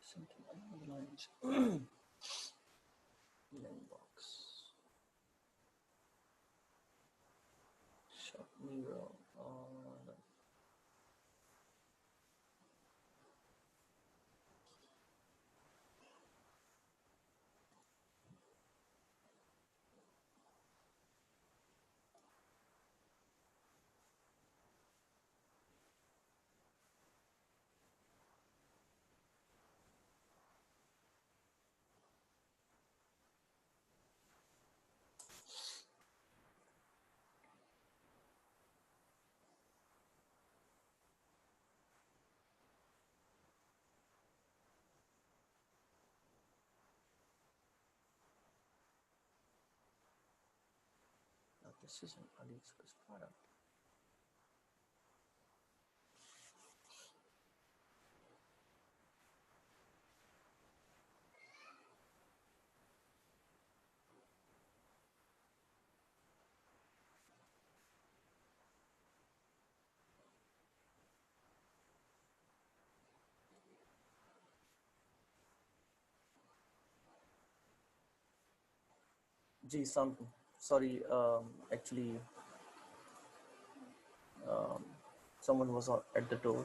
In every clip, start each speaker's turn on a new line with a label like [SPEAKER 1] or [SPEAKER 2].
[SPEAKER 1] Something along the lines. Inbox. Shop Miro. Now this is an AliExpress product. Gee, sorry. Actually, someone was at the door.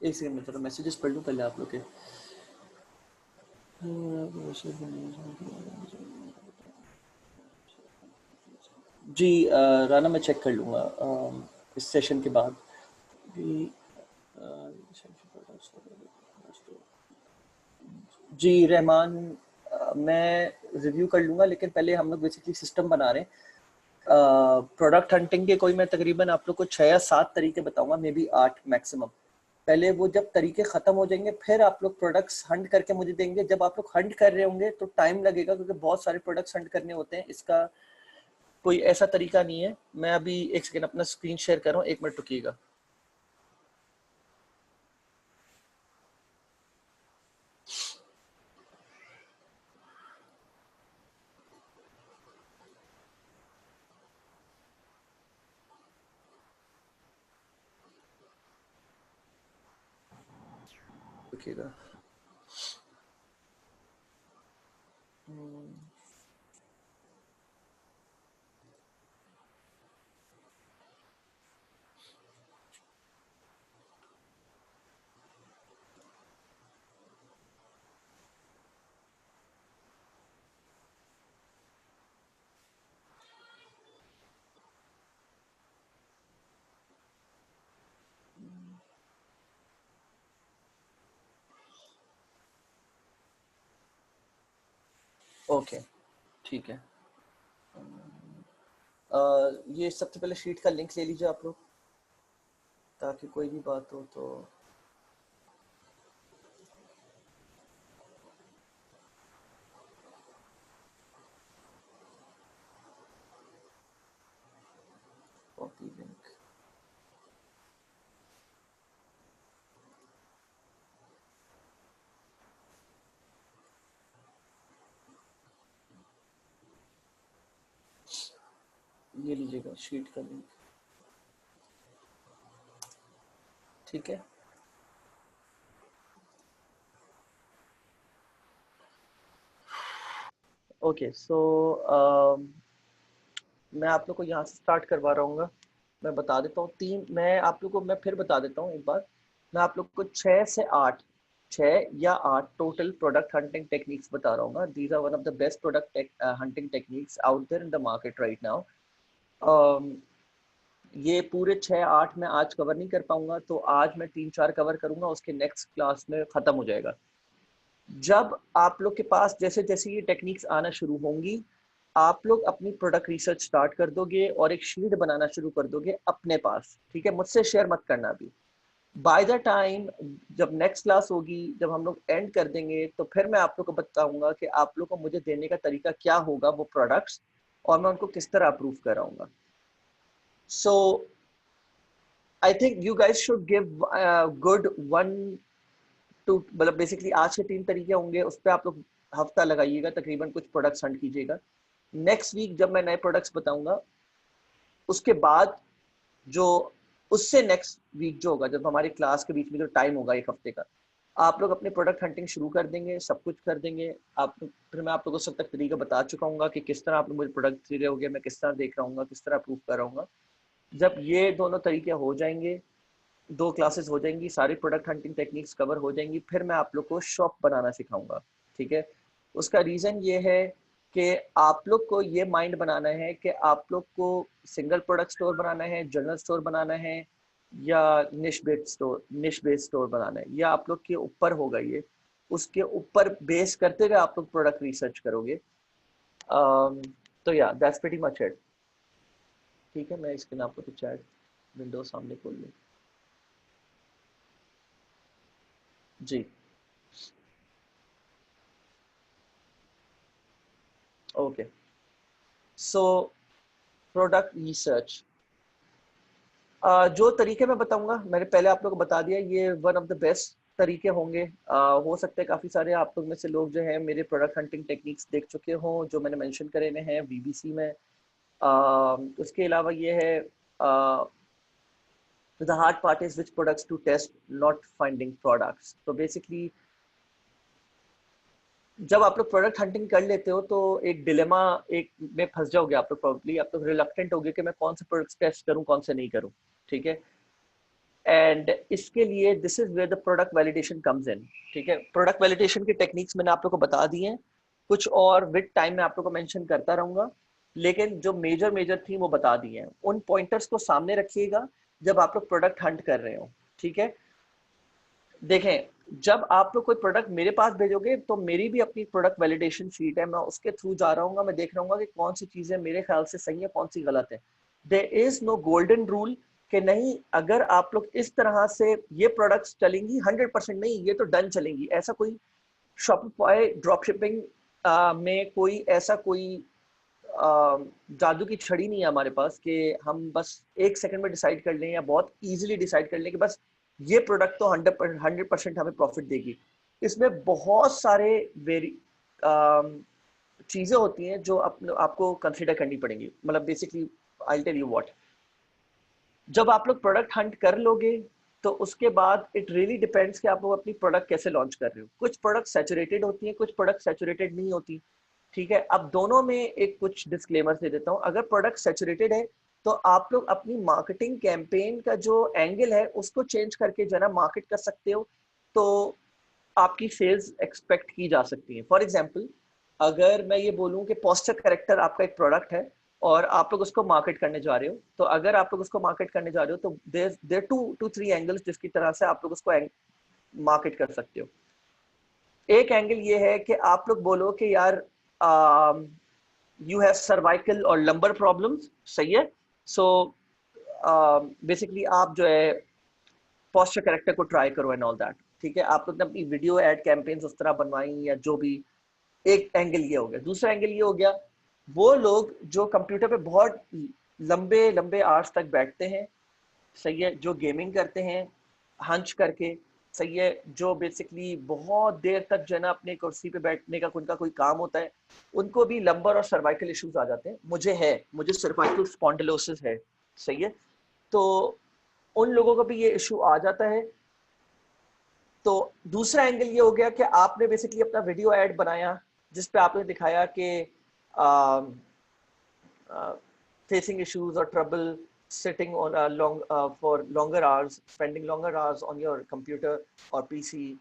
[SPEAKER 1] एक second में थोड़ा messages पढ़ लूँ पहले आप लोग के। जी राना मैं चेक कर लूँगा इस सेशन के बाद भी। जी रहमान, मैं रिव्यू कर लूँगा, लेकिन पहले हम लोग बेसिकली सिस्टम बना रहे हैं। प्रोडक्ट हंटिंग के कोई मैं तकरीबन आप लोग को 6 या 7 तरीके बताऊंगा, मे बी 8 मैक्सिमम। पहले वो जब तरीके खत्म हो जाएंगे फिर आप लोग प्रोडक्ट्स हंट करके मुझे देंगे। जब आप लोग हंट कर रहे होंगे तो टाइम लगेगा, क्योंकि बहुत सारे प्रोडक्ट्स हंट करने होते हैं। इसका कोई ऐसा तरीका नहीं है। मैं अभी एक सेकेंड अपना स्क्रीन शेयर कर रहा हूँ, 1 मिनट रुकिएगा। रुकिएगा। ओके, ठीक है। ये सबसे पहले शीट का लिंक ले लीजिए आप लोग, ताकि कोई भी बात हो तो। Copy link. ये लीजिएगा शीट का लिंक, ठीक है। ओके सो मैं आप लोग को यहाँ से स्टार्ट करवा रहा हूँ। मैं बता देता हूँ तीन, मैं आप लोग को मैं फिर बता देता हूँ एक बार। मैं आप लोग को 6 से 8, 6 या 8 टोटल प्रोडक्ट हंटिंग टेक्निक्स बता रहा हूँ। These are one of the best product hunting techniques out there in the market right now. ये पूरे 6-8 मैं आज कवर नहीं कर पाऊंगा, तो आज मैं 3-4 कवर करूंगा, उसके नेक्स्ट क्लास में खत्म हो जाएगा। जब आप लोग के पास जैसे जैसे ये टेक्निक्स आना शुरू होंगी, आप लोग अपनी प्रोडक्ट रिसर्च स्टार्ट कर दोगे और एक शीट बनाना शुरू कर दोगे अपने पास, ठीक है? मुझसे शेयर मत करना अभी। बाय द टाइम जब नेक्स्ट क्लास होगी, जब हम लोग एंड कर देंगे, तो फिर मैं आप लोग को बताऊंगा कि आप लोग को मुझे देने का तरीका क्या होगा वो प्रोडक्ट्स, और मैं उनको किस तरह अप्रूव कराऊंगा। So I think you guys should give good 1 to मतलब बेसिकली आज के 3 तरीके होंगे, उस पर आप लोग हफ्ता लगाइएगा, तकरीबन कुछ प्रोडक्ट्स हंट कीजिएगा। नेक्स्ट वीक जब मैं नए प्रोडक्ट्स बताऊंगा, उसके बाद जो उससे नेक्स्ट वीक जो होगा, जब हमारी क्लास के बीच में जो टाइम होगा 1 हफ्ते का, आप लोग अपने प्रोडक्ट हंटिंग शुरू कर देंगे, सब कुछ कर देंगे। आप फिर मैं आप लोगों को सब तक तरीका बता चुका हूँ कि किस तरह आप लोग मुझे प्रोडक्ट दे रहे होगे, मैं किस तरह देख रहा हूँ, किस तरह अप्रूव कर रहा हूँ। जब ये दोनों तरीके हो जाएंगे, 2 क्लासेस हो जाएंगी, सारी प्रोडक्ट हंटिंग टेक्निक्स कवर हो जाएंगी, फिर मैं आप लोग को शॉप बनाना सिखाऊंगा, ठीक है? उसका रीज़न ये है कि आप लोग को ये माइंड बनाना है कि आप लोग को सिंगल प्रोडक्ट स्टोर बनाना है, जनरल स्टोर बनाना है, या निश बेस्ड स्टोर बनाना है, या आप लोग के ऊपर होगा ये, उसके ऊपर बेस करते हुए आप लोग प्रोडक्ट रिसर्च करोगे। तो या दैट्स प्रीटी मच इट। ठीक है, मैं इसके नाम पर तो चैट विंडो सामने खोल लूँ। जी, ओके। सो प्रोडक्ट रिसर्च, जो तरीके मैं बताऊंगा, मैंने पहले आप लोग को बता दिया, ये वन ऑफ द बेस्ट तरीके होंगे। हो सकते हैं काफ़ी सारे आप लोग में से लोग जो है मेरे प्रोडक्ट हंटिंग टेक्निक्स देख चुके हों, जो मैंने मेंशन करे हुए हैं वीबीसी में। उसके अलावा ये है, the hard part is which products to test, not finding products. तो बेसिकली जब आप लोग प्रोडक्ट हंटिंग कर लेते हो, तो एक डिलेमा एक में फंस जाओगे आप लोग, प्रॉब्ली आप लोग रिलक्टेंट होगे कि मैं कौन से प्रोडक्ट्स टेस्ट करूं, कौन से नहीं करूं, ठीक है? एंड इसके लिए this is where the product validation comes in, ठीक है? प्रोडक्ट वैलिडेशन की टेक्निक्स मैंने आप लोग को बता दी हैं, कुछ और विद टाइम मैं आप लोग को मेंशन करता रहूंगा, लेकिन जो मेजर मेजर थी वो बता दी हैं। उन पॉइंटर्स को सामने रखिएगा जब आप लोग प्रोडक्ट हंट कर रहे हो, ठीक है? देखें, जब आप लोग कोई प्रोडक्ट मेरे पास भेजोगे, तो मेरी भी अपनी प्रोडक्ट वैलिडेशन शीट है, मैं उसके थ्रू जा रहा हूँ, मैं देख रहा हूँ कि कौन सी चीजें मेरे ख्याल से सही है, कौन सी गलत है। There is no golden rule कि नहीं, अगर आप लोग इस तरह से ये प्रोडक्ट्स चलेंगी 100% नहीं, ये तो डन चलेंगी, ऐसा कोई शॉपिफाई ड्रॉप शिपिंग में कोई ऐसा कोई जादू की छड़ी नहीं है हमारे पास कि हम बस 1 सेकंड में डिसाइड कर लें, या बहुत इजीली डिसाइड कर लें कि बस ये प्रोडक्ट तो 100% हमें प्रॉफिट देगी। इसमें बहुत सारे वेरी चीजें होती हैं जो आपको कंसिडर करनी पड़ेंगी। मतलब basically I tell you what, जब आप लोग प्रोडक्ट हंट कर लोगे, तो उसके बाद इट रियली डिपेंड्स कि आप लोग अपनी प्रोडक्ट कैसे लॉन्च कर रहे हो। कुछ प्रोडक्ट सैचुरेटेड होती हैं, कुछ प्रोडक्ट सैचुरेटेड नहीं होती, ठीक है? अब दोनों में एक कुछ डिस्क्लेमर दे देता हूँ। अगर प्रोडक्ट सैचुरेटेड है, तो आप लोग अपनी मार्केटिंग कैंपेन का जो एंगल है उसको चेंज करके जो है ना मार्केट कर सकते हो, तो आपकी सेल्स एक्सपेक्ट की जा सकती है। फॉर एग्जाम्पल, अगर मैं ये बोलूँ कि पोस्टर करेक्टर आपका एक प्रोडक्ट है और आप लोग उसको मार्केट करने जा रहे हो, तो अगर आप लोग उसको मार्केट करने जा रहे हो, तो देयर 2 to 3 एंगल्स जिसकी तरह से आप लोग उसको मार्केट कर सकते हो। एक एंगल ये है कि आप लोग बोलो कि यार यू हैव सर्वाइकल और लंबर प्रॉब्लम्स, सही है? सो बेसिकली आप जो है पोस्टर करेक्टर को ट्राई करो एंड ऑल दैट, ठीक है? आप लोग ने अपनी वीडियो एड कैंपेन्स उस तरह बनवाई या जो भी। एक एंगल ये हो गया। दूसरा एंगल ये हो गया, वो लोग जो कंप्यूटर पे बहुत लंबे लंबे आवर्स तक बैठते हैं, सही है, जो गेमिंग करते हैं हंच करके, सही है, जो बेसिकली बहुत देर तक जो है ना अपने कुर्सी पे बैठने का उनका कोई काम होता है, उनको भी लंबर और सर्वाइकल इश्यूज आ जाते हैं। मुझे सर्वाइकल स्पॉन्डिलोसिस है, सही है? तो उन लोगों को भी ये इशू आ जाता है। तो दूसरा एंगल ये हो गया कि आपने बेसिकली अपना वीडियो ऐड बनाया, जिस पे आपने दिखाया कि facing issues or trouble sitting on a for longer hours, spending longer hours on your computer or PC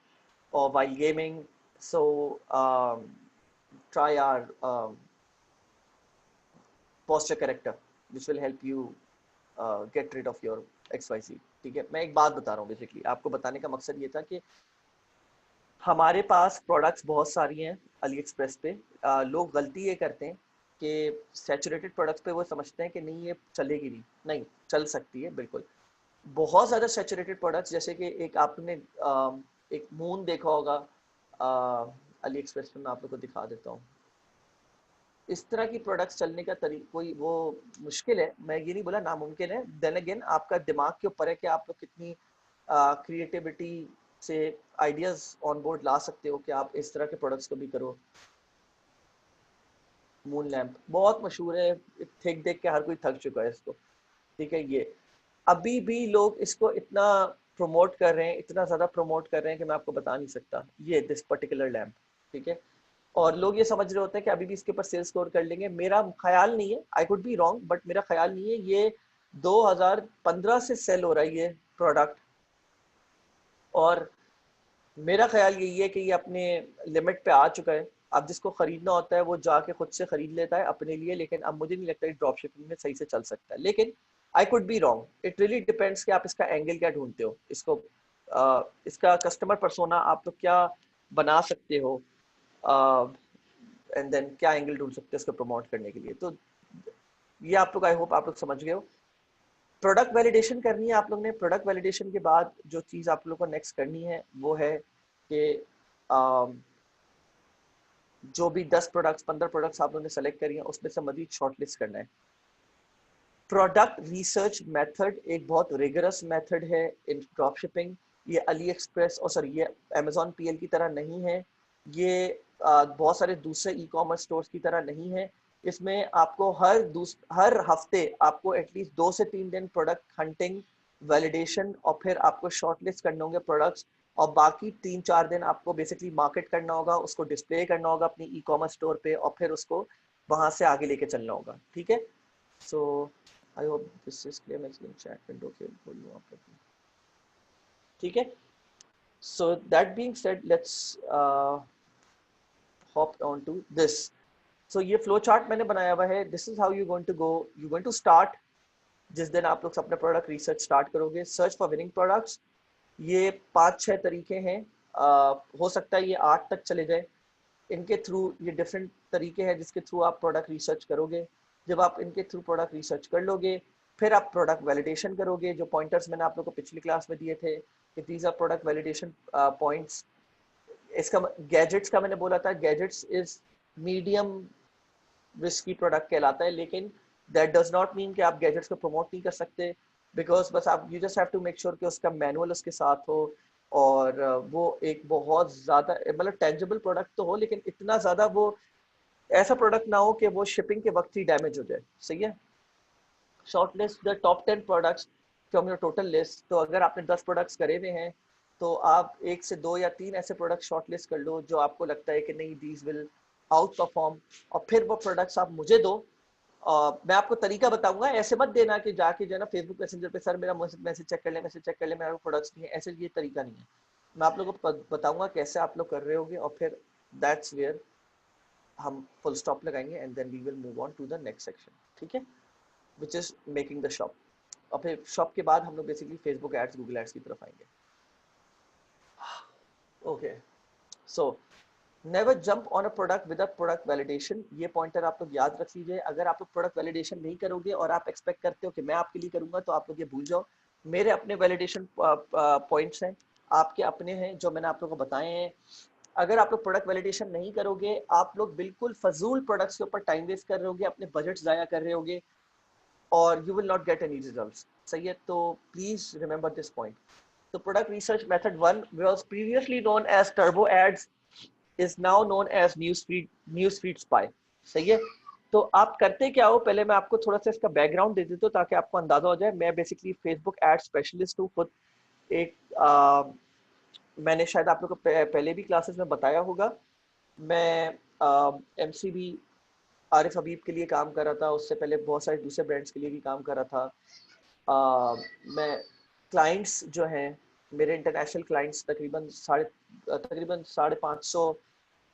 [SPEAKER 1] or while gaming. So try our posture corrector, which will help you get rid of your XYZ. ठीक है, मैं एक बात बता रहा हूँ basically, आपको बताने का मकसद ये था कि हमारे पास प्रोडक्ट्स बहुत सारी हैं अली एक्सप्रेस पे। लोग गलती ये करते हैं कि सैचुरेटेड प्रोडक्ट्स पे वो समझते हैं कि नहीं ये चलेगी नहीं, नहीं चल सकती है बिल्कुल। बहुत ज़्यादा सैचुरेटेड प्रोडक्ट्स जैसे कि एक आपने एक मून देखा होगा अली एक्सप्रेस पे, मैं आप लोग को दिखा देता हूँ। इस तरह की प्रोडक्ट्स चलने का तरीका कोई वो मुश्किल है, मैं ये नहीं बोला नामुमकिन है। देन अगेन आपका दिमाग के ऊपर है कि आप लोग कितनी क्रिएटिविटी से आइडियाज ऑन बोर्ड ला सकते हो कि आप इस तरह के प्रोडक्ट्स को भी करो। मून लैंप बहुत मशहूर है, देख देख के हर कोई थक चुका है इसको, ठीक है। ये अभी भी लोग इसको इतना प्रमोट कर रहे हैं, इतना ज़्यादा प्रमोट कर रहे हैं कि मैं आपको बता नहीं सकता। ये दिस पर्टिकुलर लैंप, ठीक है, और लोग ये समझ रहे होते हैं कि अभी भी इसके ऊपर सेल स्कोर कर लेंगे। मेरा ख्याल नहीं है, I could be wrong, but मेरा ख्याल नहीं है। ये 2015 से सेल हो रहा है ये प्रोडक्ट, और मेरा ख्याल यही है कि ये अपने लिमिट पे आ चुका है। अब जिसको खरीदना होता है वो जाके खुद से खरीद लेता है अपने लिए, लेकिन अब मुझे नहीं लगता ड्रॉप शिपिंग में सही से चल सकता है। लेकिन I could be wrong, it really depends कि आप इसका एंगल क्या ढूंढते हो, इसको इसका कस्टमर पर्सोना आप लोग क्या बना सकते हो, एंड देन क्या एंगल ढूंढ सकते हो इसको प्रमोट करने के लिए। तो ये आप लोग, आई होप आप लोग समझ गए हो। प्रोडक्ट वैलिडेशन करनी है आप लोग ने। प्रोडक्ट वैलिडेशन के बाद जो चीज़ आप लोग को नेक्स्ट करनी है वो है कि जो भी 10 प्रोडक्ट्स 15 प्रोडक्ट्स आप लोगों ने सेलेक्ट करी हैं उसमें से मजीद शॉर्टलिस्ट करना है। प्रोडक्ट रिसर्च मेथड एक बहुत रिगरस मेथड है इन ड्रॉप शिपिंग। ये अली एक्सप्रेस और सॉरी ये अमेजॉन पीएल की तरह नहीं है, ये बहुत सारे दूसरे ई कॉमर्स स्टोर्स की तरह नहीं है। इसमें आपको हर हफ्ते आपको एटलीस्ट 2 से 3 दिन प्रोडक्ट हंटिंग, वैलिडेशन और फिर आपको शॉर्टलिस्ट करने होंगे प्रोडक्ट्स, और बाकी 3-4 दिन आपको बेसिकली मार्केट करना होगा, उसको डिस्प्ले करना होगा अपनी ई कॉमर्स स्टोर पे, और फिर उसको वहां से आगे लेके चलना होगा, ठीक है। So I hope this is clear. मैं चैट विंडो के खोल लूँ आप लोग, ठीक है। So that being said, let's hop on to this. So ये फ्लो चार्ट मैंने बनाया हुआ है। This is how you going to go, you going to start जिस दिन आप लोग अपने प्रोडक्ट रिसर्च स्टार्ट करोगे। सर्च फॉर विनिंग प्रोडक्ट्स, ये 5-6 तरीके हैं, हो सकता है ये 8 तक चले जाए। इनके थ्रू ये डिफरेंट तरीके हैं जिसके थ्रू आप प्रोडक्ट रिसर्च करोगे। जब आप इनके थ्रू प्रोडक्ट रिसर्च कर लोगे, फिर आप प्रोडक्ट वैलिडेशन करोगे। जो पॉइंटर्स मैंने आप लोग को पिछली क्लास में दिए थे कि these are product validation points. इसका गैजेट्स का मैंने बोला था, gadgets is medium risky product कहलाता है, लेकिन दैट डज नॉट मीन कि आप गैजेट्स को प्रमोट नहीं कर सकते, बिकॉज बस आप you just have to make sure कि उसका मैनुअल उसके साथ हो, और वो एक बहुत ज़्यादा मतलब टेंजिबल प्रोडक्ट तो हो, लेकिन इतना ज़्यादा वो ऐसा प्रोडक्ट ना हो कि वो शिपिंग के वक्त ही डैमेज हो जाए, सही है। Shortlist the top 10 products from your total list. तो अगर आपने 10 प्रोडक्ट्स करे हुए हैं तो आप 1 से 2 या 3 ऐसे प्रोडक्ट शॉर्टलिस्ट कर लो जो आपको लगता है कि नहीं दीज विल आउट परफॉर्म, और फिर वो प्रोडक्ट्स आप मुझे दो। मैं आपको तरीका बताऊंगा, ऐसे मत देना कि जाके जो है ना फेसबुक मैसेंजर पे सर मेरा मैसेज चेक कर ले, मैसेज चेक कर ले, मेरा प्रोडक्ट्स नहीं है, ऐसे ये तरीका नहीं है। मैं आप लोगों को बताऊंगा कैसे आप लोग कर रहे होगे, और फिर दैट्स वेयर हम फुल स्टॉप लगाएंगे, and then we will move on to the next section, ठीक है, which is making the shop. और फिर शॉप के बाद हम लोग basically Facebook ads, Google ads की तरफ आएंगे। Okay, so never jump on a product without product validation. ये पॉइंटर आप लोग याद रख लीजिए। अगर आप लोग प्रोडक्ट वैलिडेशन नहीं करोगे और आप एक्सपेक्ट करते हो कि मैं आपके लिए करूंगा, तो आप लोग ये भूल जाओ। मेरे अपने वैलिडेशन पॉइंट्स हैं, आपके अपने हैं जो मैंने आप लोगों को बताए हैं। अगर आप लोग प्रोडक्ट वैलिडेशन नहीं करोगे, आप लोग बिल्कुल फजूल प्रोडक्ट्स के ऊपर टाइम वेस्ट कर रहे होगे, अपने बजट ज़ाया कर रहे होगे, और you will not get any results, सही है। तो प्लीज रिमेंबर दिस पॉइंट। तो product research method 1 was previously known as turbo ads, is now known as newsfeed spy, सही है। तो आप करते क्या हो, पहले मैं आपको थोड़ा सा इसका बैकग्राउंड दे देता हूँ ताकि आपको अंदाजा हो जाए। मैं बेसिकली फेसबुक एड स्पेशलिस्ट हूँ खुद। एक मैंने शायद आप लोग को पहले भी क्लासेस में बताया होगा, मैं MCB आरिफ हबीब के लिए काम कर रहा था, उससे पहले बहुत सारे दूसरे ब्रांड्स के लिए भी काम कर रहा था। मैं क्लाइंट्स जो हैं मेरे इंटरनेशनल क्लाइंट्स तकरीबन 550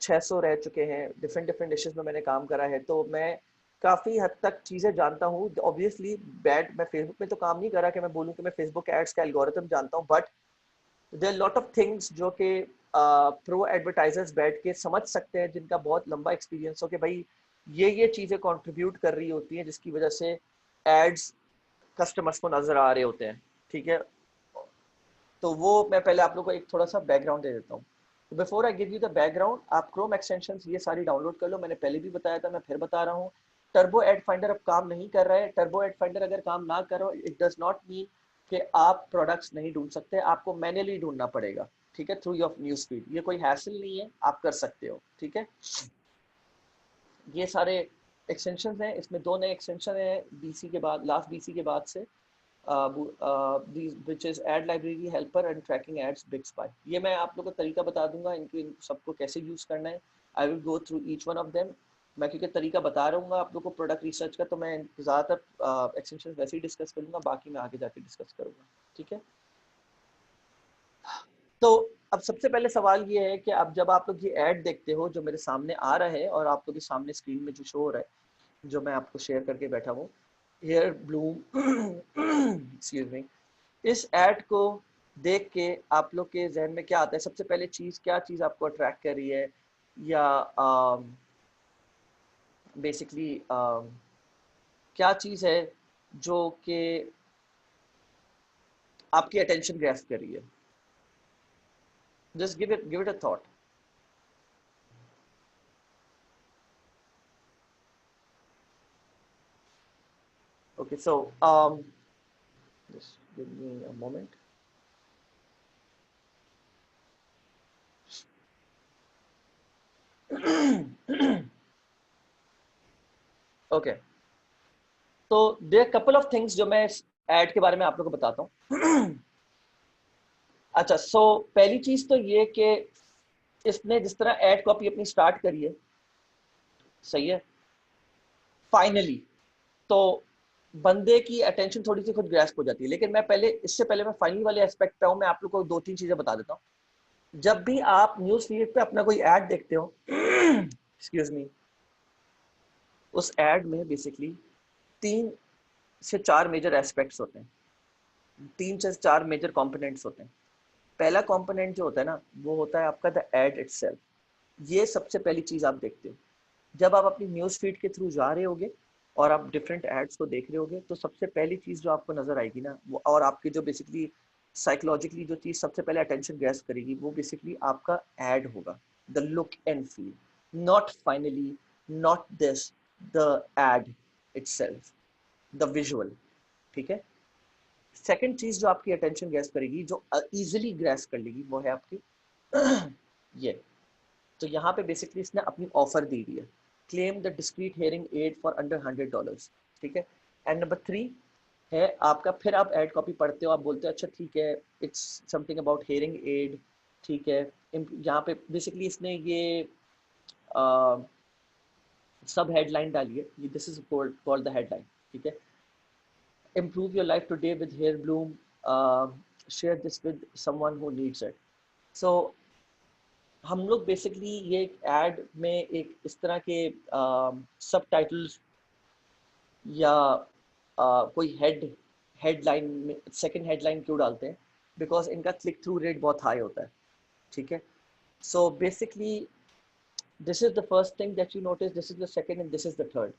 [SPEAKER 1] 600 रह चुके हैं। डिफरेंट डिफरेंट डिशेस में मैंने काम करा है, तो मैं काफ़ी हद तक चीज़ें जानता हूँ। ऑब्वियसली मैं फेसबुक में तो काम नहीं करा कि मैं बोलूँ कि मैं फेसबुक एड्स का एल्गोरिथम जानता हूँ, but there lot of things जो कि प्रो एडवर्टाइजर्स बैठ के समझ सकते हैं, जिनका बहुत लंबा एक्सपीरियंस हो कि भाई ये चीज़ें कंट्रीब्यूट कर रही होती हैं जिसकी वजह से एड्स कस्टमर्स को नजर आ रहे होते हैं। ठीक है, तो वो मैं पहले आप लोग को एक थोड़ा सा बैकग्राउंड दे देता हूँ। तो before I give you the background, आप क्रोम एक्सटेंशन ये सारी डाउनलोड कर लो। मैंने पहले भी बताया था, मैं फिर बता रहा हूँ। टर्बो एड फाइंडर अब काम नहीं कर रहा है। टर्बो एड फाइंडर अगर काम ना करो, इट डज नॉट मीन कि आप प्रोडक्ट्स नहीं ढूंढ सकते, आपको मैन्युअली ढूंढना पड़ेगा। ठीक है, थ्रू योर न्यूज फीड। ये कोई हैसल नहीं है, आप कर सकते हो। ठीक है, ये सारे एक्सटेंशन हैं। इसमें दो नए एक्सटेंशन हैं बीसी के बाद, लास्ट बीसी के बाद से, which is ad library helper and tracking ads big spy। ये मैं आप लोगों को तरीका बता दूंगा इन सबको कैसे यूज करना है। I will go through each one of them. मैं क्योंकि तरीका बता रहा हूँ आप लोगों को प्रोडक्ट रिसर्च का, तो मैं ज़्यादातर एक्सटेंशन वैसे ही डिस्कस करूंगा, बाकी मैं आगे जाके डिस्कस करूंगा। ठीक है, तो अब सबसे पहले सवाल ये है कि अब जब आप लोग ये ऐड देखते हो जो मेरे सामने आ रहा है और आप लोग के सामने स्क्रीन में जो शो हो रहा है, जो मैं आपको शेयर करके बैठा हूँ, हेयर ब्लूम एक्सक्यूज मी, इस ऐड को देख के आप लोग के जहन में क्या आता है? सबसे पहले क्या चीज़ आपको अट्रैक्ट कर रही है, या बेसिकली क्या चीज़ है जो कि आपकी अटेंशन ग्रैस्प कर रही है? Just give it a thought. Okay, so just give me a moment. Okay, तो देयर कपल ऑफ थिंग्स जो मैं इस ऐड के बारे में आप लोगों को बताता हूँ। अच्छा, सो पहली चीज तो ये कि इसने जिस तरह ऐड कॉपी अपनी स्टार्ट करी है, सही है, फाइनली तो बंदे की अटेंशन थोड़ी सी खुद ग्रैस्प हो जाती है। लेकिन इससे पहले मैं फाइनली वाले एस्पेक्ट पे हूँ, मैं आप लोग को दो तीन चीजें बता देता हूँ। जब भी आप न्यूज फीड पे अपना कोई ऐड देखते हो, एक्सक्यूज मी, उस ऐड में बेसिकली 3 से 4 मेजर एस्पेक्ट्स होते हैं, 3 से 4 मेजर कंपोनेंट्स होते हैं। पहला कंपोनेंट जो होता है ना, वो होता है आपका द एड इटसेल्फ। ये सबसे पहली चीज आप देखते हो जब आप अपनी न्यूज फीड के थ्रू जा रहे होगे और आप डिफरेंट एड्स को देख रहे होगे। तो सबसे पहली चीज जो आपको नजर आएगी ना, वो और आपकी जो बेसिकली साइकोलॉजिकली जो चीज सबसे पहले अटेंशन ग्रैस्प करेगी, वो बेसिकली आपका एड होगा। The look and feel, not finally, not this, the ad itself, the visual. ठीक है, सेकंड चीज जो आपकी अटेंशन ग्रैस्प करेगी, जो इजीली ग्रैस्प कर लेगी, वो है आपकी ये। तो यहाँ पे बेसिकली इसने अपनी ऑफर दी हुई है, claim the discrete hearing aid for under $100। ठीक है, एंड नंबर 3 है आपका, फिर आप एड कॉपी पढ़ते हो, आप बोलते हो अच्छा ठीक है, it's something about hearing aid. ठीक है, यहाँ पे बेसिकली इसने ये सब हेडलाइन डाली है, ये this is called the headline. ठीक है, improve your life today with hair bloom, share this with someone who needs it। So हम लोग बेसिकली ये एड में एक इस तरह के सब टाइटल्स या कोई हेडलाइन में सेकंड हेडलाइन क्यों डालते हैं? बिकॉज इनका क्लिक थ्रू रेट बहुत हाई होता है। ठीक है, so basically this is the first thing that you notice, this is the second and this is the third.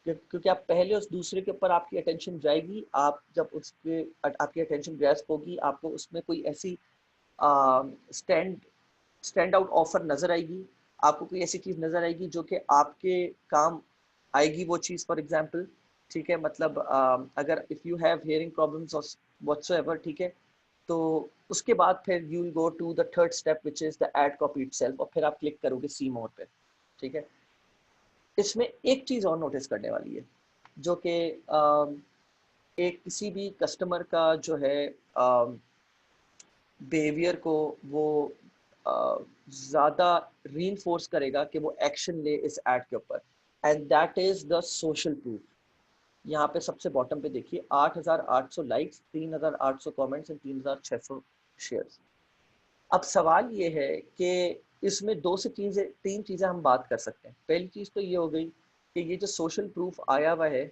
[SPEAKER 1] क्योंकि आप पहले उस दूसरे के ऊपर आपकी अटेंशन जाएगी, आप जब उस पे आपकी अटेंशन ग्रैस्प होगी, आपको उसमें कोई ऐसी स्टैंड स्टैंड आउट ऑफर नजर आएगी, आपको कोई ऐसी चीज नजर आएगी जो कि आपके काम आएगी वो चीज। फॉर एग्जांपल, ठीक है, मतलब अगर if you have hearing problems और व्हाटसोएवर, ठीक है, तो उसके बाद फिर you will go to the third step which is the ad copy itself, और फिर आप क्लिक करोगे सी मोर पे। ठीक है, इसमें एक चीज और नोटिस करने वाली है, जो कि एक किसी भी कस्टमर का जो है बिहेवियर को वो ज्यादा रीइंफोर्स करेगा कि वो एक्शन ले इस एड के ऊपर, and that is the social proof. यहाँ पे सबसे बॉटम पे देखिए 8,800 लाइक्स, 3,800 कमेंट्स एंड 3,600 शेयर्स। अब सवाल ये है कि इसमें दो से तीन चीजें हम बात कर सकते हैं। पहली चीज तो ये हो गई कि ये जो सोशल प्रूफ आया हुआ है,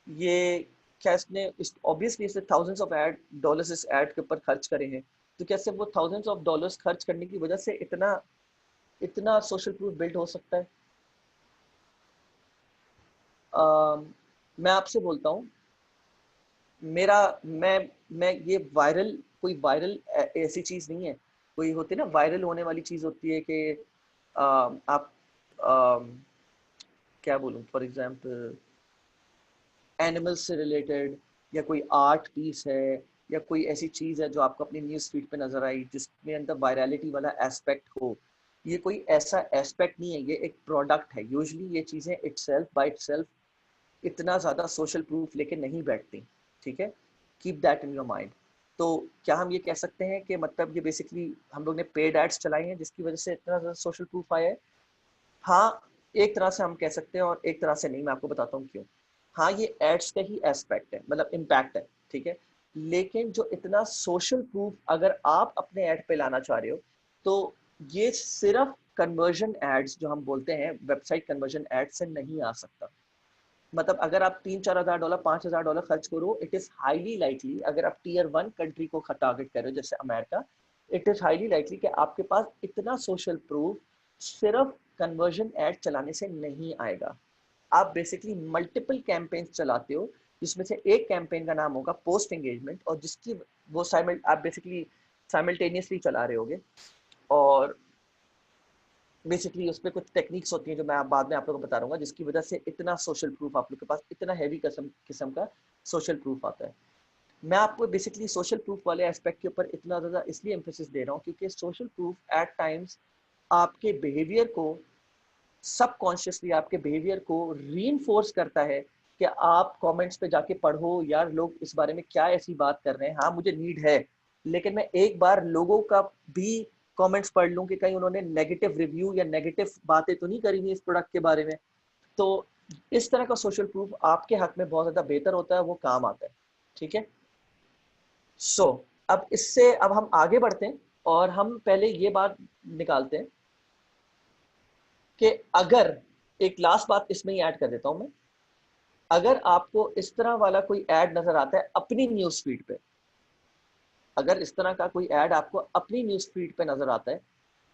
[SPEAKER 1] ये क्या इसने ऑब्वियसली इसने थाउजेंड्स ऑफ डॉलर्स इस एड के ऊपर खर्च करे हैं, तो कैसे वो थाउजेंड्स ऑफ डॉलर्स खर्च करने की वजह से इतना इतना सोशल प्रूफ बिल्ड हो सकता है? मैं आपसे बोलता हूँ, मेरा मैं ये वायरल, कोई वायरल ऐसी चीज नहीं है। कोई होती है ना वायरल होने वाली चीज होती है कि आप क्या बोलूं, फॉर एग्जांपल एनिमल्स से रिलेटेड, या कोई आर्ट पीस है, या कोई ऐसी चीज है जो आपको अपनी न्यूज फीड पे नजर आई जिसमें अंदर वायरलिटी वाला एस्पेक्ट हो। ये कोई ऐसा एस्पेक्ट नहीं है, ये एक प्रोडक्ट है। यूजुअली ये चीजें इटसेल्फ बाय इटसेल्फ इतना ज़्यादा सोशल प्रूफ लेके नहीं बैठती, ठीक है? Keep that in your mind. तो क्या हम ये कह सकते हैं कि मतलब ये बेसिकली हम लोग ने पेड एड्स चलाई हैं जिसकी वजह से इतना ज़्यादा सोशल प्रूफ आया है? हाँ, एक तरह से हम कह सकते हैं और एक तरह से नहीं। मैं आपको बताता हूँ क्यों। हाँ, ये एड्स का ही एस्पेक्ट है, मतलब इम्पैक्ट है, ठीक है? लेकिन जो इतना सोशल प्रूफ अगर आप अपने ऐड पे लाना चाह रहे हो, तो ये सिर्फ कन्वर्जन एड्स जो हम बोलते हैं, वेबसाइट कन्वर्जन एड्स से नहीं आ सकता। मतलब अगर आप 3-4 हज़ार डॉलर, 5 हज़ार डॉलर खर्च करो, इट इज हाईली लाइकली, अगर आप टीयर 1 कंट्री को टारगेट कर रहे हो जैसे America, it is highly likely कि आपके पास इतना सोशल प्रूफ सिर्फ कन्वर्जन एड चलाने से नहीं आएगा। आप बेसिकली मल्टीपल कैंपेन्स चलाते हो, जिसमें से एक कैंपेन का नाम होगा पोस्ट एंगेजमेंट, और जिसकी वो आप बेसिकली साइमल्टेनियसली चला रहे होगे। और बेसिकली उस पर कुछ टेक्निक्स होती हैं जो मैं बाद में आप लोगों को बता दूंगा, जिसकी वजह से इतना सोशल प्रूफ आप लोग के पास, इतना हैवी किस्म का सोशल प्रूफ आता है। मैं आपको बेसिकली सोशल प्रूफ वाले एस्पेक्ट के ऊपर इतना ज़्यादा इसलिए एम्फेसिस दे रहा हूँ क्योंकि सोशल प्रूफ एट टाइम्स आपके बिहेवियर को, सबकॉन्शियसली आपके बिहेवियर को रीइंफोर्स करता है कि आप कमेंट्स पे जाके पढ़ो, यार लोग इस बारे में क्या ऐसी बात कर रहे हैं। हाँ, मुझे नीड है, लेकिन मैं एक बार लोगों का भी कमेंट्स पढ़ लूं कि कहीं उन्होंने नेगेटिव रिव्यू या नेगेटिव बातें तो नहीं करी हुई इस प्रोडक्ट के बारे में। तो इस तरह का सोशल प्रूफ आपके हक में बहुत ज्यादा बेहतर होता है, वो काम आता है, ठीक है? सो अब इससे अब हम आगे बढ़ते हैं और हम पहले ये बात निकालते हैं कि अगर, एक लास्ट बात इसमें ही ऐड कर देता हूं मैं, अगर आपको इस तरह वाला कोई ऐड नजर आता है अपनी न्यूज फीड पे, अगर इस तरह का कोई ऐड आपको अपनी न्यूज फीड पे नजर आता है,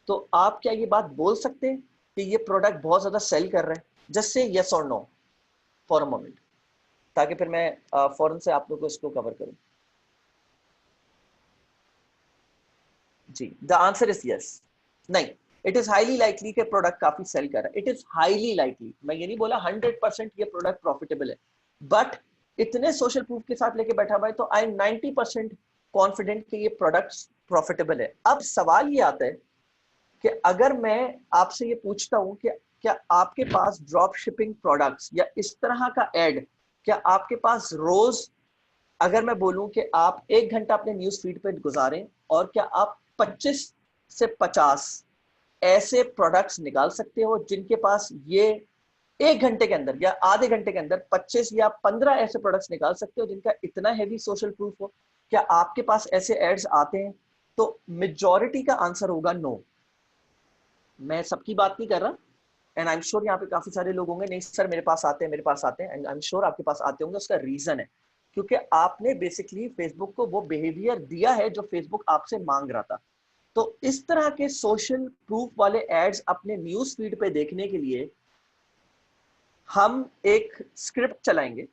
[SPEAKER 1] तो आप क्या ये बात बोल सकते हैं कि ये प्रोडक्ट बहुत ज्यादा सेल कर रहे हैं? जस्ट से यस और नो फॉर अ मोमेंट, ताकि फिर मैं फौरन से आप लोगों को इसको कवर करूं। जी, द आंसर इज यस। नहीं, इट इज हाईली लाइकली कि प्रोडक्ट काफी सेल कर रहा है। इट इज हाईली लाइकली, मैं ये नहीं बोला 100% ये प्रोडक्ट प्रॉफिटेबल है, बट इतने सोशल प्रूफ के साथ लेके बैठा हुआ है, तो आई एम 90% कॉन्फिडेंट कि ये प्रोडक्ट प्रॉफिटेबल है। अब सवाल ये आता है कि अगर मैं आपसे ये पूछता हूं कि क्या आपके पास ड्रॉप शिपिंग प्रोडक्ट्स या इस तरह का एड, क्या आपके पास रोज, अगर मैं बोलूं कि आप 1 घंटा अपने न्यूज फीड पे गुजारें और क्या आप 25 से 50 ऐसे प्रोडक्ट्स निकाल सकते हो जिनके पास ये 1 घंटे के अंदर या आधे घंटे के अंदर 25 या 15 ऐसे प्रोडक्ट्स निकाल सकते हो जिनका इतना हैवी सोशल प्रूफ हो? क्या आपके पास ऐसे एड्स आते हैं? तो मेजॉरिटी का आंसर होगा नो। मैं सबकी बात नहीं कर रहा, एंड आई एम श्योर यहाँ पे काफी सारे लोग होंगे, नहीं सर मेरे पास आते हैं, मेरे पास आते हैं, एंड आई एम श्योर आपके पास आते होंगे। उसका रीजन है क्योंकि आपने बेसिकली फेसबुक को वो बिहेवियर दिया है जो फेसबुक आपसे मांग रहा था। तो इस तरह के सोशल प्रूफ वाले एड्स अपने न्यूज फीड पे देखने के लिए हम एक स्क्रिप्ट चलाएंगे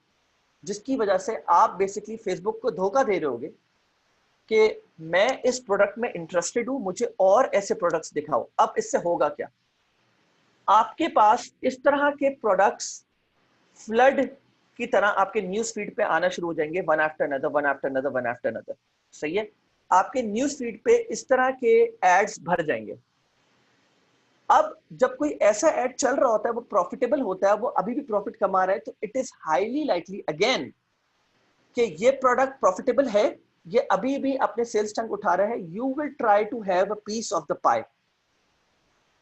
[SPEAKER 1] जिसकी वजह से आप बेसिकली फेसबुक को धोखा दे रहे होगे कि मैं इस प्रोडक्ट में इंटरेस्टेड हूं, मुझे और ऐसे प्रोडक्ट्स दिखाओ। अब इससे होगा क्या? आपके पास इस तरह के प्रोडक्ट्स फ्लड की तरह आपके न्यूज फीड पे आना शुरू हो जाएंगे, one after another, one after another, one after another. सही है? आपके न्यूज फीड पे इस तरह के एड्स भर जाएंगे। अब जब कोई ऐसा एड चल रहा होता है, वो प्रॉफिटेबल होता है, वो अभी भी प्रॉफिट कमा रहा है, तो it is highly likely again कि ये प्रोडक्ट प्रॉफिटेबल है ये अभी भी अपने सेल्स टंक उठा रहा है, you will try to have a piece of the pie.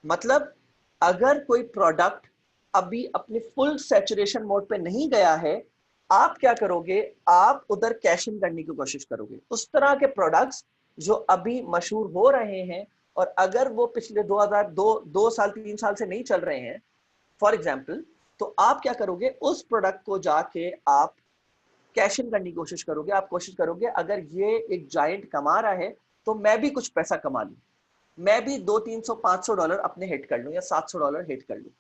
[SPEAKER 1] मतलब अगर कोई प्रोडक्ट अभी अपने फुल सैचुरेशन मोड पे नहीं गया है, आप क्या करोगे, आप उधर कैश इन करने की कोशिश करोगे। उस तरह के प्रोडक्ट्स जो अभी मशहूर हो रहे हैं और अगर वो पिछले 2 साल 3 साल से नहीं चल रहे हैं फॉर एग्जाम्पल, तो आप क्या करोगे, उस प्रोडक्ट को जाके आप कैश इन करने की कोशिश करोगे। आप कोशिश करोगे अगर ये एक जायंट कमा रहा है तो मैं भी कुछ पैसा कमा लूं, मैं भी 200-300-500 डॉलर अपने हिट कर लूं या $700 हिट कर लूं।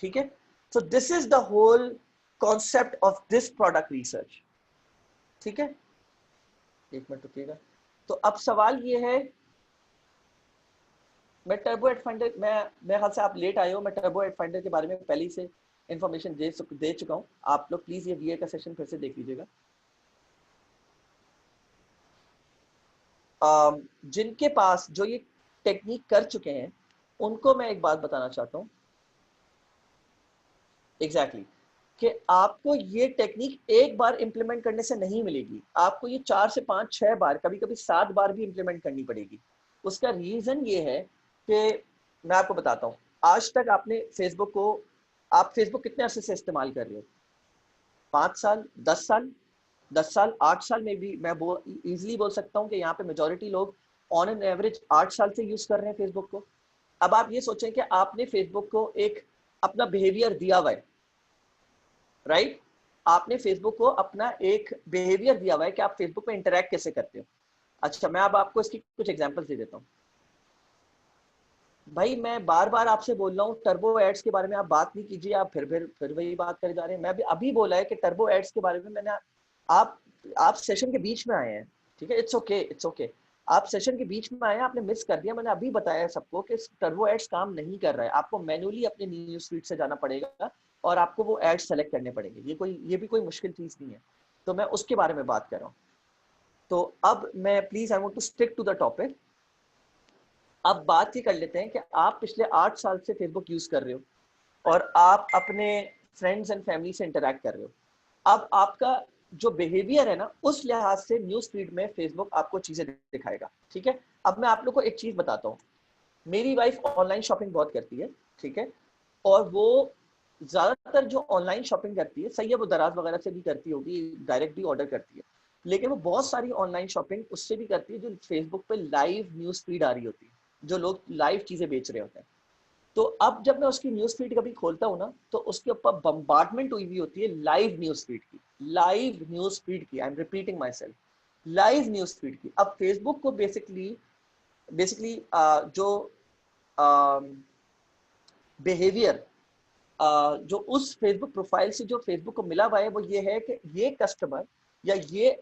[SPEAKER 1] ठीक है, so this is the whole concept of this product research. ठीक है, एक मिनट रुकिएगा। तो अब सवाल ये है, मैं टर्बो एड फाइंडर, मैं ख्याल से आप लेट आए हो, मैं टर्बो एड फाइंडर के बारे में पहले ही से इंफॉर्मेशन दे चुका हूं। आप लोग प्लीज ये वीए का सेशन फिर से देख लीजिएगा। जिनके पास जो ये टेक्निक कर चुके हैं उनको मैं एक बात बताना चाहता हूँ एग्जैक्टली कि आपको ये टेक्निक एक बार इंप्लीमेंट करने से नहीं मिलेगी, आपको ये 4 से 5 6 बार, कभी कभी 7 बार भी इंप्लीमेंट करनी पड़ेगी। उसका रीजन ये है कि मैं आपको बताता हूँ, आज तक आपने फेसबुक को, आप फेसबुक कितने अरसे से इस्तेमाल कर रहे हो? 5 साल, 10 साल, 10 साल, 8 साल में भी मैं इजीली बोल सकता हूँ कि यहाँ पे मेजोरिटी लोग ऑन एन एवरेज 8 साल से यूज कर रहे हैं फेसबुक को। अब आप ये सोचें कि आपने फेसबुक को एक अपना बिहेवियर दिया हुआ है, राइट? आपने फेसबुक को अपना एक बिहेवियर दिया हुआ है कि आप फेसबुक पे इंटरेक्ट कैसे करते हो। अच्छा, मैं अब आपको इसकी कुछ एग्जांपल्स दे देता हूँ। भाई मैं बार बार आपसे बोल रहा हूँ टर्बो एड्स के बारे में आप बात नहीं कीजिए, आप फिर वही बात करे जा रहे हैं। मैं भी अभी बोला है कि टर्बो एड्स के बारे में मैंने, आप सेशन के बीच में आए हैं, ठीक है, इट्स ओके, इट्स ओके। आप सेशन के बीच में आए हैं, आपने मिस कर दिया। मैंने अभी बताया सबको कि टर्बो एड्स काम नहीं कर रहा है, आपको मैन्युअली अपने न्यूज़ फीड से जाना पड़ेगा और आपको वो एड्स सेलेक्ट करने पड़ेंगे। ये भी कोई मुश्किल चीज नहीं है। तो मैं उसके बारे में बात कर रहा हूँ। तो अब मैं please I want to stick to the topic. अब बात ही कर लेते हैं कि आप पिछले 8 साल से फेसबुक यूज कर रहे हो और आप अपने फ्रेंड्स एंड फैमिली से इंटरेक्ट कर रहे हो। अब आपका जो बिहेवियर है ना, उस लिहाज से न्यूज फीड में फेसबुक आपको चीजें दिखाएगा। ठीक है, अब मैं आप लोग को एक चीज बताता हूँ। मेरी वाइफ ऑनलाइन शॉपिंग बहुत करती है, ठीक है, और वो ज्यादातर जो ऑनलाइन शॉपिंग करती है, सही है, वो दराज वगैरह से भी करती होगी, डायरेक्ट भी ऑर्डर करती है, लेकिन वो बहुत सारी ऑनलाइन शॉपिंग उससे भी करती है जो फेसबुक पे लाइव न्यूज फीड आ रही होती है, जो लोग लाइव चीजें बेच रहे होते हैं। तो अब जब मैं उसकी न्यूज फीड कभी खोलता हूँ ना, तो उसके ऊपर बम्बार्डमेंट हुई हुई होती है लाइव न्यूज फीड की, लाइव न्यूज फीड की, I am repeating my self, live news feed की। अब फेसबुक को बेसिकली बेसिकली जो बिहेवियर जो उस फेसबुक प्रोफाइल से जो फेसबुक को मिला हुआ है, वो ये है कि ये कस्टमर या ये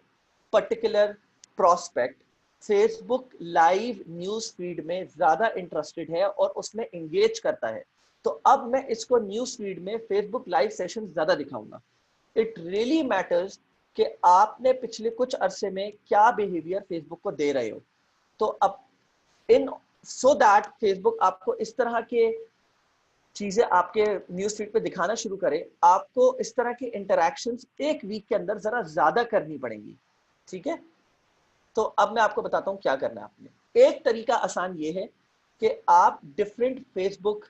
[SPEAKER 1] particular prospect Facebook live news feed में ज्यादा इंटरेस्टेड है और उसमें एंगेज करता है। तो अब मैं इसको न्यूज फीड में फेसबुक लाइव सेशन ज्यादा दिखाऊंगा। इट रियली मैटर्स कि आपने पिछले कुछ अरसे में क्या बिहेवियर फेसबुक को दे रहे हो। तो अब इन सो दैट फेसबुक आपको इस तरह के चीजें आपके न्यूज फीड पे दिखाना शुरू करे, आपको इस तरह की इंटरैक्शंस एक वीक के अंदर जरा ज्यादा करनी पड़ेंगी। ठीक है, तो अब मैं आपको बताता हूं क्या करना है आपने। एक तरीका आसान ये है कि आप different Facebook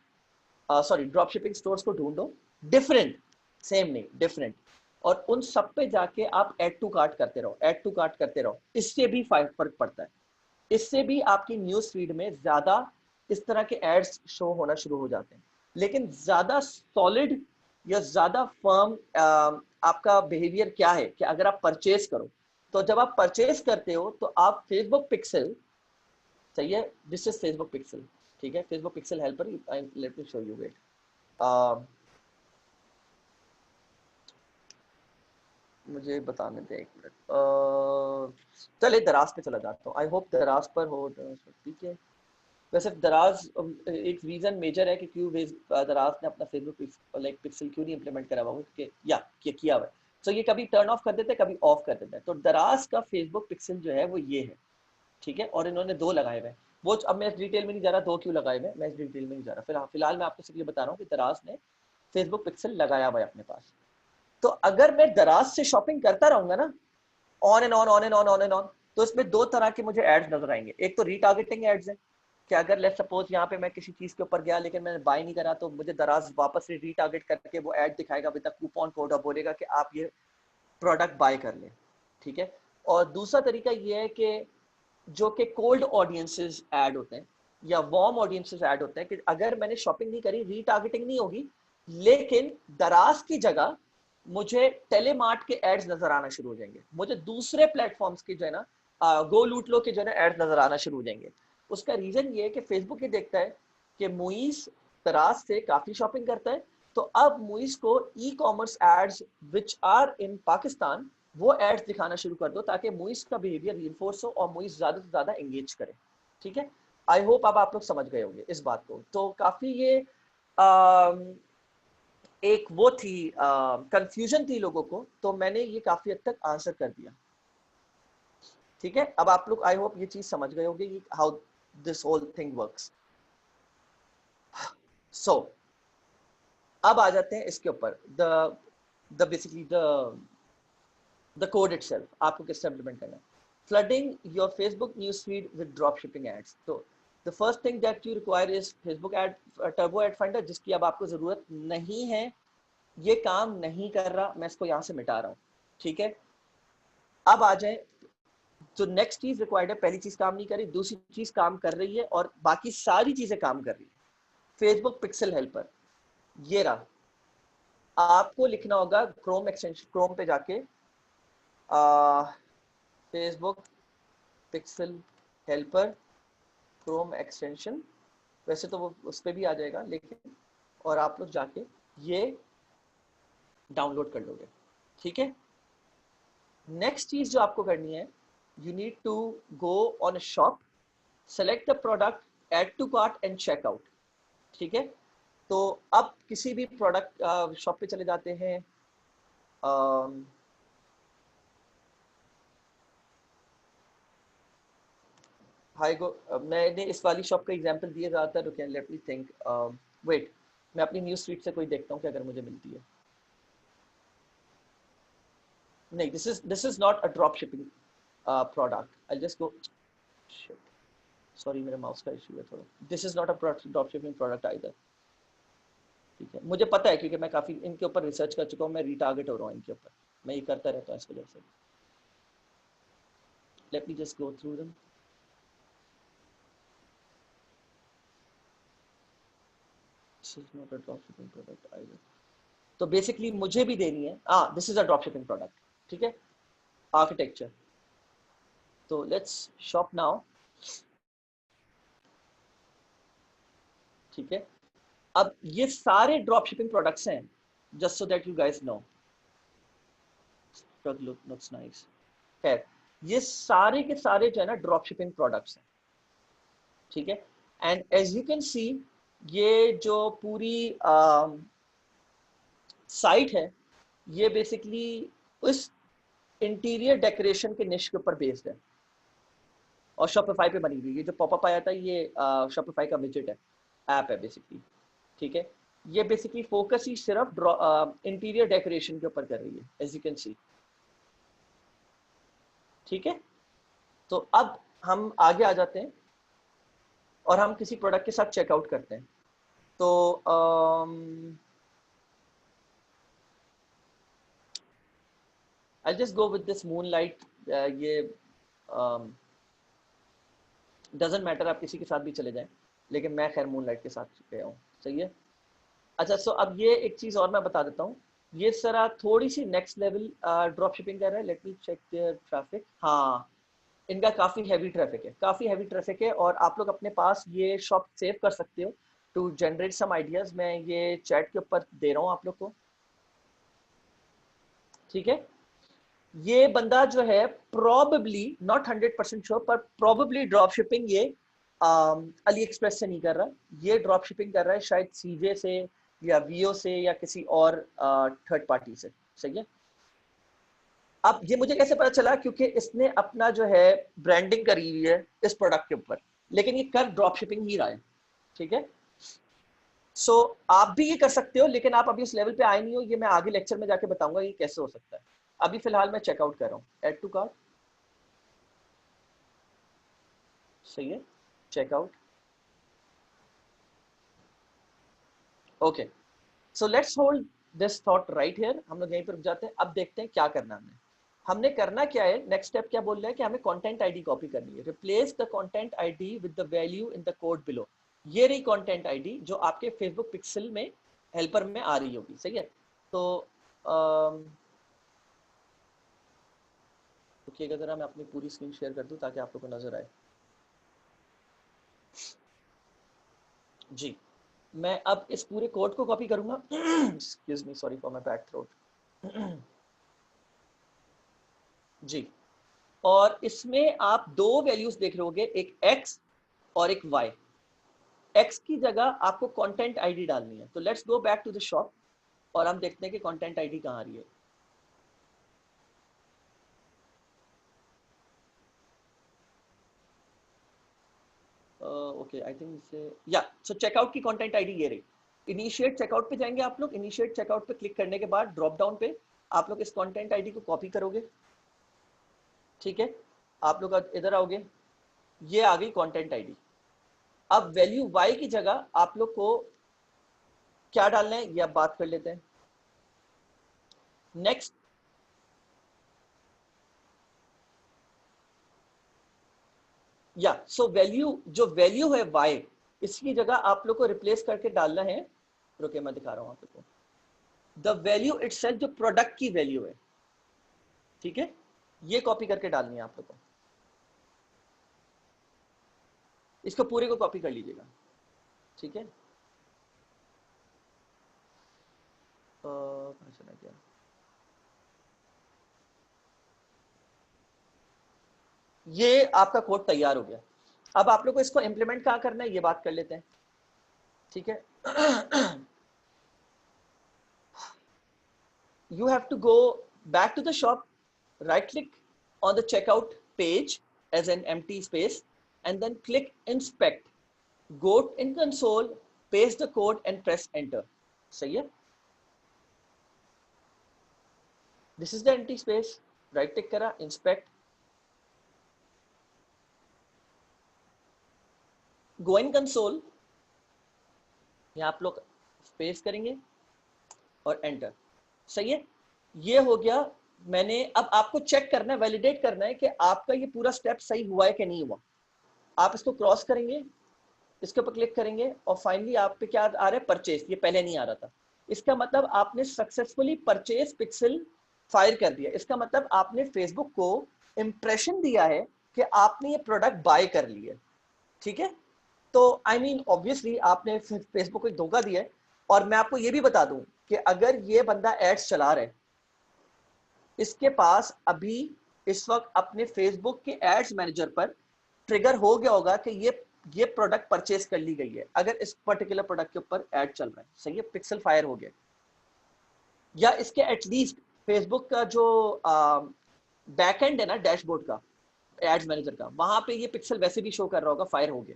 [SPEAKER 1] sorry drop shipping stores को ढूंढो, डिफरेंट, सेम नहीं, डिफरेंट, और उन सब पे जाके आप ऐड टू कार्ट करते रहो, ऐड टू कार्ट करते रहो। इससे भी फर्क पड़ता है, इससे भी आपकी न्यूज फीड में ज्यादा इस तरह के एड्स शो होना शुरू हो जाते हैं। लेकिन ज्यादा सॉलिड या ज्यादा फर्म आपका बिहेवियर क्या है कि अगर आप परचेज करो, तो जब आप परचेज करते हो तो आप फेसबुक पिक्सल, सही है, दिस इज फेसबुक पिक्सल, ठीक है, Facebook pixel helper, let me show you, wait, मुझे बताने दे एक मिनट। चलिए दराज पे चला जाता हूँ, आई होप दराज पर हो, ठीक है। वैसे दराज एक रीजन मेजर है कि क्यों दराज ने अपना फेसबुक लाइक पिक्सल क्यों नहीं इंप्लीमेंट करा हुआ, कि या किया हुआ है। तो ये कभी टर्न ऑफ कर देते हैं, कभी ऑफ कर देते हैं। तो दराज का फेसबुक पिक्सल जो है वो ये है, ठीक है, और इन्होंने 2 लगाए हुए हैं। वो अब मैं इस डिटेल में नहीं जा रहा 2 क्यों लगाए हुए, मैं इस डिटेल में नहीं जा रहा। फिलहाल मैं आपको सिर्फ ये बता रहा हूँ कि दराज ने फेसबुक पिक्सल लगाया हुआ है अपने पास। तो अगर मैं दराज से शॉपिंग करता रहूंगा ना, on and on, on and on, on and on, तो इसमें दो तरह के मुझे एड्स नजर आएंगे। एक तो रीटारगेटिंग एड्स हैं कि अगर लेट्स सपोज यहाँ पे मैं किसी चीज के ऊपर गया लेकिन मैंने बाय नहीं करा, तो मुझे दराज वापस से रीटारगेट करके वो ऐड दिखाएगा विद कूपन कोड और बोलेगा कि आप ये प्रोडक्ट बाय कर लें, ठीक है। और दूसरा तरीका ये है कि जो कि कोल्ड ऑडियंसेस ऐड होते हैं या वार्म ऑडियंसेस ऐड होते हैं कि अगर मैंने शॉपिंग नहीं करी, रीटारगेटिंग नहीं होगी, लेकिन दराज की जगह मुझे टेलीमार्ट के एड्स नजर आना शुरू हो जाएंगे, मुझे दूसरे प्लेटफॉर्म्स के जो है ना गो लूट लो के जो है ना एड्स नजर आना शुरू हो जाएंगे। उसका रीजन ये है कि फेसबुक ये देखता है कि मुइज दराज से काफी शॉपिंग करता है, तो अब मुइज को e commerce ads which are in Pakistan वो एड्स दिखाना शुरू कर दो ताकि मुइज का बिहेवियर रीइंफोर्स हो और मुइज ज्यादा से ज्यादा एंगेज करे, ठीक है। आई होप अब आप लोग समझ गए होंगे इस बात को। तो काफी ये एक वो थी कंफ्यूजन थी लोगों को, तो मैंने ये काफी हद तक आंसर कर दिया, ठीक है। अब आप लोग आई होप ये चीज समझ गए होंगे कि how this whole thing works. So अब आ जाते हैं इसके ऊपर, the basically the code itself, आपको किससे इम्प्लीमेंट करना है। Flooding your Facebook news feed with drop shipping ads. तो the first thing that you require is Facebook ad turbo ad finder, जिसकी अब आपको जरूरत नहीं है, ये काम नहीं कर रहा, मैं इसको यहाँ से मिटा रहा हूँ, ठीक है। अब आ जाए जो नेक्स्ट चीज रिक्वायर्ड है, पहली चीज काम नहीं करी, दूसरी चीज काम कर रही है और बाकी सारी चीजें काम कर रही है। फेसबुक पिक्सल हेल्पर, ये रहा, आपको लिखना होगा क्रोम एक्सटेंशन, क्रोम पे जाके Facebook pixel helper Chrome extension, वैसे तो वो उस पर भी आ जाएगा लेकिन, और आप लोग जाके ये डाउनलोड कर लोगे, ठीक है। नेक्स्ट चीज जो आपको करनी है, you need to go on a shop, select the product, add to cart and check out, ठीक है। तो अब किसी भी प्रोडक्ट शॉप पे चले जाते हैं, हाई गो, मैंने इस वाली शॉप का एग्जांपल दिया ज़्यादातर, रुकिए लेट मी थिंक, वेट, मैं अपनी न्यूज़ फीड से कोई देखता हूँ कि अगर मुझे मिलती है। नहीं, this is not a drop shipping product, I just go, sorry मेरे माउस का इशू है थोड़ा, this is not a drop shipping product either, ठीक है। मुझे पता है क्योंकि मैं काफ़ी इनके ऊपर रिसर्च कर चुका हूँ, मैं रीटारगेट हो रहा हूँ इनके ऊपर, मैं ये करता रहता हूँ इस वजह से। Let me just go through them. This is not a drop shipping product either, तो बेसिकली मुझे भी देनी है, this is a drop shipping product, ठीक है। आर्किटेक्चर, तो लेट्स शॉप नाउ, ठीक है। अब ये सारे ड्रॉप शिपिंग प्रोडक्ट्स हैं, just so that you guys know, looks nice. खैर, ये सारे के सारे जो है ना ड्रॉप शिपिंग प्रोडक्ट्स हैं, ठीक है। And as you can see, ये जो पूरी साइट है, ये बेसिकली उस इंटीरियर डेकोरेशन के निश के ऊपर बेस्ड है और शॉपिफाई पे बनी हुई। ये जो पॉपअप आया था, ये शॉपिफाई का विजेट है, ऐप है बेसिकली, ठीक है। ये बेसिकली फोकस ही सिर्फ इंटीरियर डेकोरेशन के ऊपर कर रही है, एज यू कैन सी, ठीक है। तो अब हम आगे आ जाते हैं और हम किसी प्रोडक्ट के साथ चेकआउट करते हैं। तो I just go with this moonlight, ये डजेंट मैटर, आप किसी के साथ भी चले जाएं, लेकिन मैं खैर मूनलाइट के साथ गया हूँ, सही है। अच्छा, सो अब ये एक चीज़ और मैं बता देता हूँ, ये सरा थोड़ी सी नेक्स्ट लेवल ड्रॉप शिपिंग कर रहा है। Let me check their traffic, हाँ इनका काफ़ी हैवी ट्रैफिक है, काफ़ी हैवी ट्रैफिक है, और आप लोग अपने पास ये शॉप सेव कर सकते हो टू जनरेट सम आइडियाज़। मैं ये चैट के ऊपर दे रहा हूँ आप लोग को, ठीक है। ये बंदा जो है प्रॉबेबली, नॉट 100% श्योर, पर प्रॉबेबली ड्रॉप शिपिंग ये अली एक्सप्रेस से नहीं कर रहा, ये ड्रॉप शिपिंग कर रहा है शायद सीजे से या वीओ से या किसी और थर्ड पार्टी से, सही है। अब ये मुझे कैसे पता चला, क्योंकि इसने अपना जो है ब्रांडिंग करी हुई है इस प्रोडक्ट के ऊपर, लेकिन ये कर ड्रॉप शिपिंग ही रहा है, ठीक है। सो आप भी ये कर सकते हो, लेकिन आप अभी उस लेवल पे आए नहीं हो, ये मैं आगे लेक्चर में जाके बताऊंगा ये कैसे हो सकता है। अभी फिलहाल मैं चेकआउट कर रहा हूँ, ऐड टू कार्ट, सही है, checkout. Okay, so let's hold this thought right here, हम लोग यहीं पर रुक जाते हैं। अब देखते हैं क्या करना है हमने करना क्या है। नेक्स्ट स्टेप क्या बोल रहा है कि हमें कंटेंट आईडी कॉपी करनी है। Replace the content ID with the value in the code below. ये रही कंटेंट आईडी जो आपके फेसबुक पिक्सल में हेल्पर में आ रही होगी, सही है। तो रुकिएगा जरा, मैं अपनी पूरी स्क्रीन शेयर कर दूं ताकि आप लोग को नजर आए। जी, मैं अब इस पूरे कोड को कॉपी करूंगा। Excuse me, sorry for my bad throat. जी, और इसमें आप दो वैल्यूज देख रहे होगे, एक x और एक y। x की जगह आपको कंटेंट आईडी डालनी है। तो let's go back to the shop और हम देखते हैं कि कंटेंट आईडी कहाँ आ रही है। ओके, आई थिंक इसे या सो चेकआउट की कंटेंट आईडी ये रही। इनिशिएट चेकआउट पे जाएंगे आप लोग। इनिशिएट चेकआउट पे क्लिक करने के बाद ड्रॉप डाउन पे आप लोग इस कंटेंट आईडी को कॉपी करोगे, ठीक है। आप लोग इधर आओगे, ये आ गई कंटेंट आईडी। अब वैल्यू y की जगह आप लोग को क्या डालना है ये अब बात कर लेते हैं। नेक्स्ट, या सो वैल्यू, जो वैल्यू है y, इसकी जगह आप लोग को रिप्लेस करके डालना है। रुके, मैं दिखा रहा हूं आप लोग को। द वैल्यू इटसेल्फ, जो प्रोडक्ट की वैल्यू है, ठीक है, ये कॉपी करके डालनी है आप लोग को। इसको पूरे को कॉपी कर लीजिएगा, ठीक है। चला गया। ये आपका कोड तैयार हो गया। अब आप लोग को इसको इंप्लीमेंट कहाँ करना है ये बात कर लेते हैं, ठीक है। You have to go back to the shop, right click on the checkout page as an empty space, and then click inspect, go in console, paste the code and press enter। सही है, this is the empty space, right click करा, inspect, go in console, यहाँ आप लोग paste करेंगे और enter. सही है, ये हो गया। मैंने अब आपको चेक करना है, वैलिडेट करना है कि आपका ये पूरा स्टेप सही हुआ है कि नहीं हुआ। आप इसको क्रॉस करेंगे, इसके ऊपर क्लिक करेंगे और फाइनली आप पे क्या आ रहा है, परचेस। ये पहले नहीं आ रहा था। इसका मतलब आपने सक्सेसफुली परचेस पिक्सल फायर कर दिया। इसका मतलब आपने फेसबुक को इंप्रेशन दिया है कि आपने ये प्रोडक्ट बाय कर लिया, ठीक है। तो आई मीन ऑब्वियसली आपने फेसबुक को एक धोखा दिया है। और मैं आपको ये भी बता दूं कि अगर ये बंदा एड्स चला रहा है, इसके पास अभी इस वक्त अपने फेसबुक के एड्स मैनेजर पर ट्रिगर हो गया होगा कि ये प्रोडक्ट परचेस कर ली गई है, अगर इस पर्टिकुलर प्रोडक्ट के ऊपर एड चल रहा है, सही है, पिक्सल फायर हो गया। या इसके एटलीस्ट फेसबुक का जो बैकएंड है ना डैशबोर्ड का, एड्स मैनेजर का, वहां पे ये पिक्सल वैसे भी शो कर रहा होगा, फायर हो गया।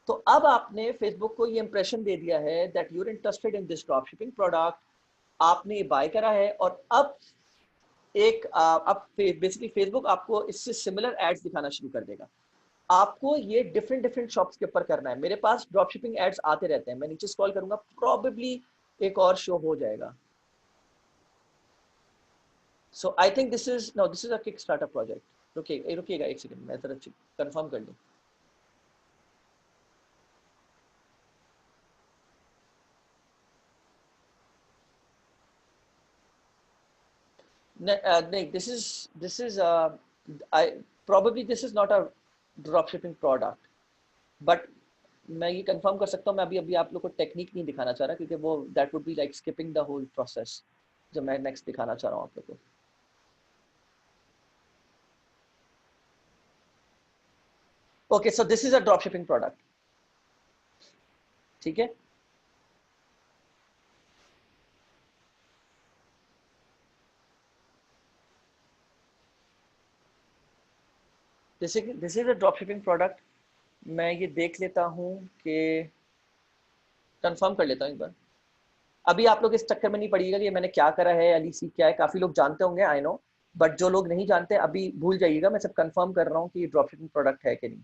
[SPEAKER 1] तो अब आपने फेसबुक को ये इंप्रेशन दे दिया है that you are interested in this drop shipping product, आपने ये बाय करा है। और अब अब बेसिकली फेसबुक आपको इससे सिमिलर एड्स दिखाना शुरू कर देगा। आपको ये डिफरेंट डिफरेंट शॉप्स के ऊपर करना है। मेरे पास ड्रॉप शिपिंग एड्स आते रहते हैं, मैं नीचे स्क्रॉल करूंगा, प्रोबेबली एक और शो हो जाएगा। So I think this is no, this is a kick starter project. रुकिएगा एक सेकंड, मैं जरा कंफर्म कर लूं। नहीं, this is I probably this is not a drop shipping product, but मैं ये कंफर्म कर सकता हूँ। मैं अभी अभी आप लोग को टेक्निक नहीं दिखाना चाह रहा क्योंकि वो that would be like skipping the whole process जो मैं नेक्स्ट दिखाना चाह रहा हूँ आप लोग को। Okay, so this is a drop shipping product, ठीक है। This is a drop shipping product. मैं ये देख लेता हूँ कि कंफर्म कर लेता हूँ एक बार। अभी आप लोग इस चक्कर में नहीं पड़िएगा कि मैंने क्या करा है, एलईसी क्या है। काफी लोग जानते होंगे, आई नो, बट जो लोग नहीं जानते अभी भूल जाइएगा। मैं सब कंफर्म कर रहा हूँ कि ड्रॉप शिपिंग प्रोडक्ट है कि नहीं।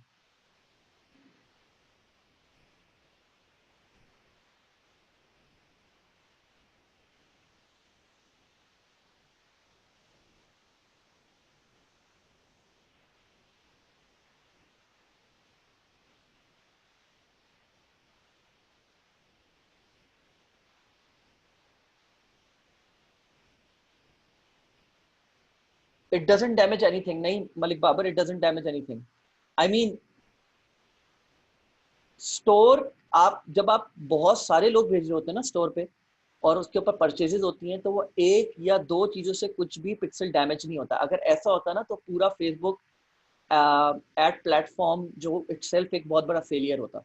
[SPEAKER 1] It doesn't damage anything. नहीं Malik Babar, it doesn't damage anything. I mean store, आप जब आप बहुत सारे लोग भेज रहे होते हैं ना स्टोर पे और उसके ऊपर परचेजेस होती हैं, तो वो एक या दो चीजों से कुछ भी पिक्सल डैमेज नहीं होता। अगर ऐसा होता ना तो पूरा फेसबुक एड प्लेटफॉर्म जो इटसेल्फ एक बहुत बड़ा फेलियर होता,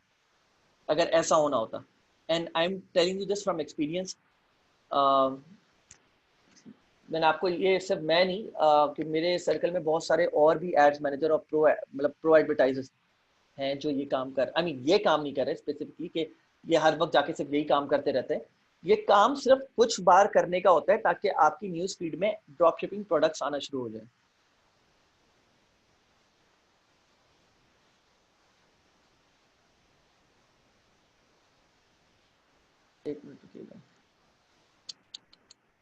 [SPEAKER 1] अगर ऐसा होना होता। And I am telling you this from experience. मैंने आपको ये सिर्फ मैं नहीं कि मेरे सर्कल में बहुत सारे और भी एड्स मैनेजर और प्रो एडवर्टाइजर्स हैं जो ये काम कर, आई मीन ये काम नहीं कर रहे स्पेसिफिकली कि ये हर वक्त जाके सिर्फ यही काम करते रहते हैं। ये काम सिर्फ कुछ बार करने का होता है ताकि आपकी न्यूज फीड में ड्रॉप शिपिंग प्रोडक्ट्स आना शुरू हो जाए। एक मिनट रुकिएगा,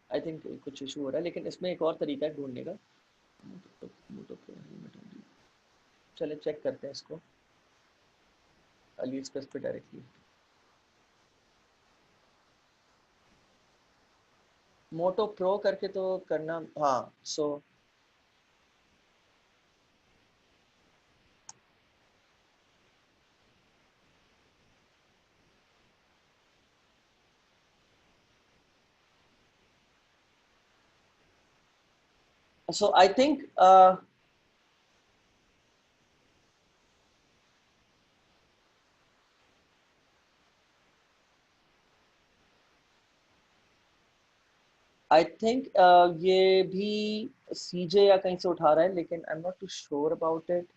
[SPEAKER 1] आई थिंक कुछ इशू हो रहा है, लेकिन इसमें एक और तरीका है ढूंढने का। चले चेक करते हैं इसको अली एक्सप्रेस पे डायरेक्टली। मोटो प्रो करके तो करना, हाँ। सो आई थिंक आई थिंक ये भी सीजे या कहीं से उठा रहा है, लेकिन I am not too sure about it.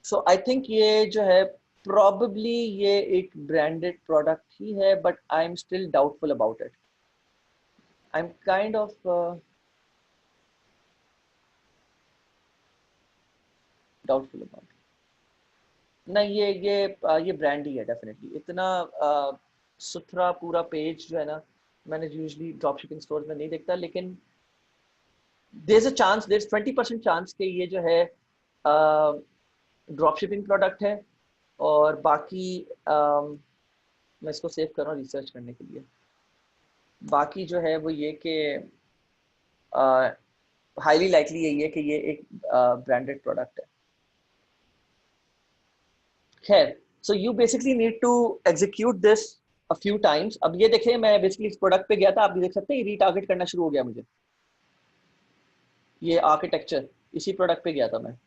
[SPEAKER 1] So I think ये जो है प्रॉबली ये एक ब्रांडेड प्रोडक्ट ही है, but I am still doubtful about it. I am kind of doubtful about. नहीं, ये ब्रांड ही है डेफिनेटली। इतना सुथरा पूरा पेज जो है ना, मैंने यूजुअली ड्रॉप शिपिंग स्टोर में नहीं देखता, लेकिन there is a chance, there is 20% chance कि ये जो है ड्रॉप शिपिंग प्रोडक्ट है। और बाकी मैं इसको सेव कर रहा हूँ रिसर्च करने के लिए। बाकी जो है वो ये कि हाईली लाइकली यही है कि ये एक ब्रांडेड प्रोडक्ट है। खैर, so you basically need to execute this a few times. अब ये देखिए, मैं बेसिकली इस प्रोडक्ट पे गया था, आप भी देख सकते हैं रीटारगेट करना शुरू हो गया मुझे। ये आर्किटेक्चर, इसी प्रोडक्ट पे गया था मैं।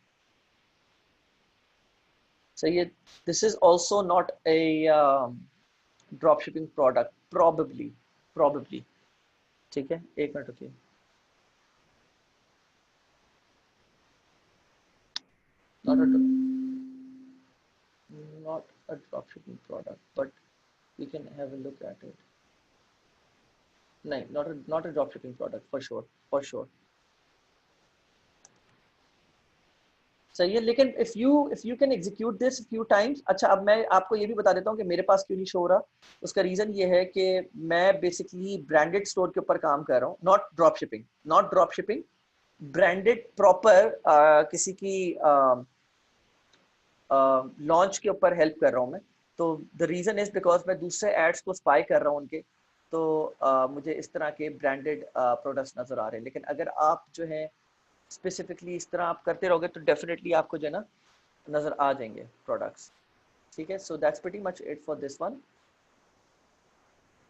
[SPEAKER 1] सही है। This is also not a drop shipping product, probably. ठीक है, एक मिनट रुकिए। Not a not a dropshipping product, but we can have a look at it. नहीं, not a dropshipping product for sure, for sure. सही है, लेकिन if you can execute this few times। अच्छा, अब मैं आपको ये भी बता देता हूँ कि मेरे पास क्यों नहीं शो हो रहा। उसका रीजन ये है कि मैं बेसिकली ब्रांडेड स्टोर के ऊपर काम कर रहा हूँ, not drop shipping, branded proper किसी की लॉन्च के ऊपर हेल्प कर रहा हूँ मैं। तो द रीज़न इज़ बिकॉज मैं दूसरे एड्स को स्पाई कर रहा हूँ उनके। तो मुझे इस तरह के ब्रांडेड प्रोडक्ट्स नज़र आ रहे हैं। लेकिन अगर आप जो है स्पेसिफिकली इस तरह आप करते रहोगे तो डेफिनेटली आपको जो है ना नज़र आ जाएंगे प्रोडक्ट्स। ठीक है, so that's pretty much it for this one.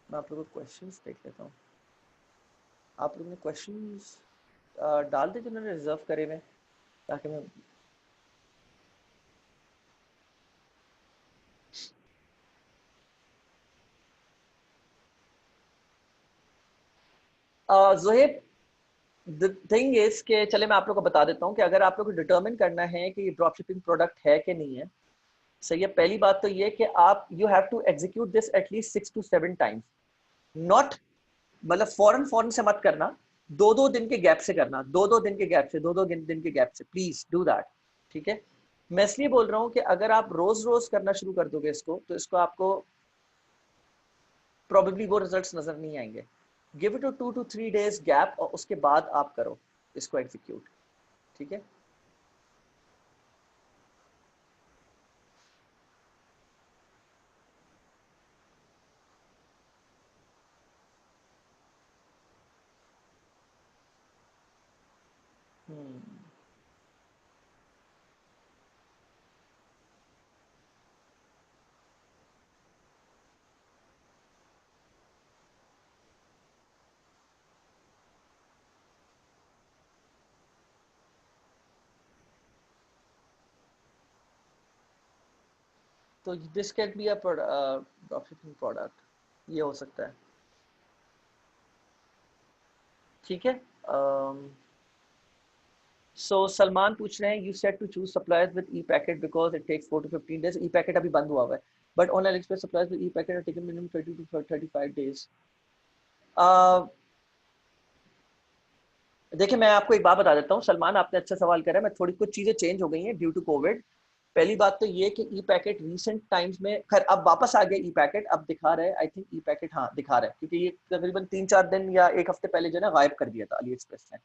[SPEAKER 1] मैं आप लोगों को क्वेश्चंस देख लेता हूँ। आप लोगों ने क्वेश्चंस डाल दे जिन्होंने रिजर्व करे हुए, ताकि मैं जोहेब, द थिंग इज के चले मैं आप लोग को बता देता हूँ कि अगर आप लोग को डिटर्मिन करना है कि ये ड्रॉप शिपिंग प्रोडक्ट है कि नहीं है। सही है, पहली बात तो ये कि आप you have to execute this at least 6 to 7 times. Not मतलब फौरन फौरन से मत करना, 2-2 दिन के गैप से करना, 2-2 दिन के गैप से, 2-2 दिन के गैप से, प्लीज डू दैट। ठीक है, मैं इसलिए बोल रहा हूँ कि अगर आप रोज रोज करना शुरू कर दोगे इसको, तो इसको आपको प्रोबेबली वो रिजल्ट्स नजर नहीं आएंगे। Give it 2 to 3 days gap और उसके बाद आप करो इसको एग्जीक्यूट। ठीक है, तो this can be a dropshipping product, ये हो सकता है। ठीक है। सो सलमान पूछ रहे हैं, you said to choose suppliers with e packet because it takes 4 to 15 days. E packet अभी बंद हुआ हुआ है, but on AliExpress suppliers with e packet are taken minimum 30 to 35 days. देखिए मैं आपको एक बात बता देता हूँ सलमान, आपने अच्छा सवाल करा है। मैं थोड़ी कुछ चीजें चेंज हो गई हैं ड्यू टू कोविड। पहली बात तो ये कि ई पैकेट रिसेंट टाइम्स में खैर अब वापस आ गया। ई पैकेट अब दिखा रहा है, आई थिंक ई पैकेट हाँ दिखा रहा है, क्योंकि ये तकरीबन 3-4 दिन या एक हफ्ते पहले जो है ना गायब कर दिया था AliExpress ने।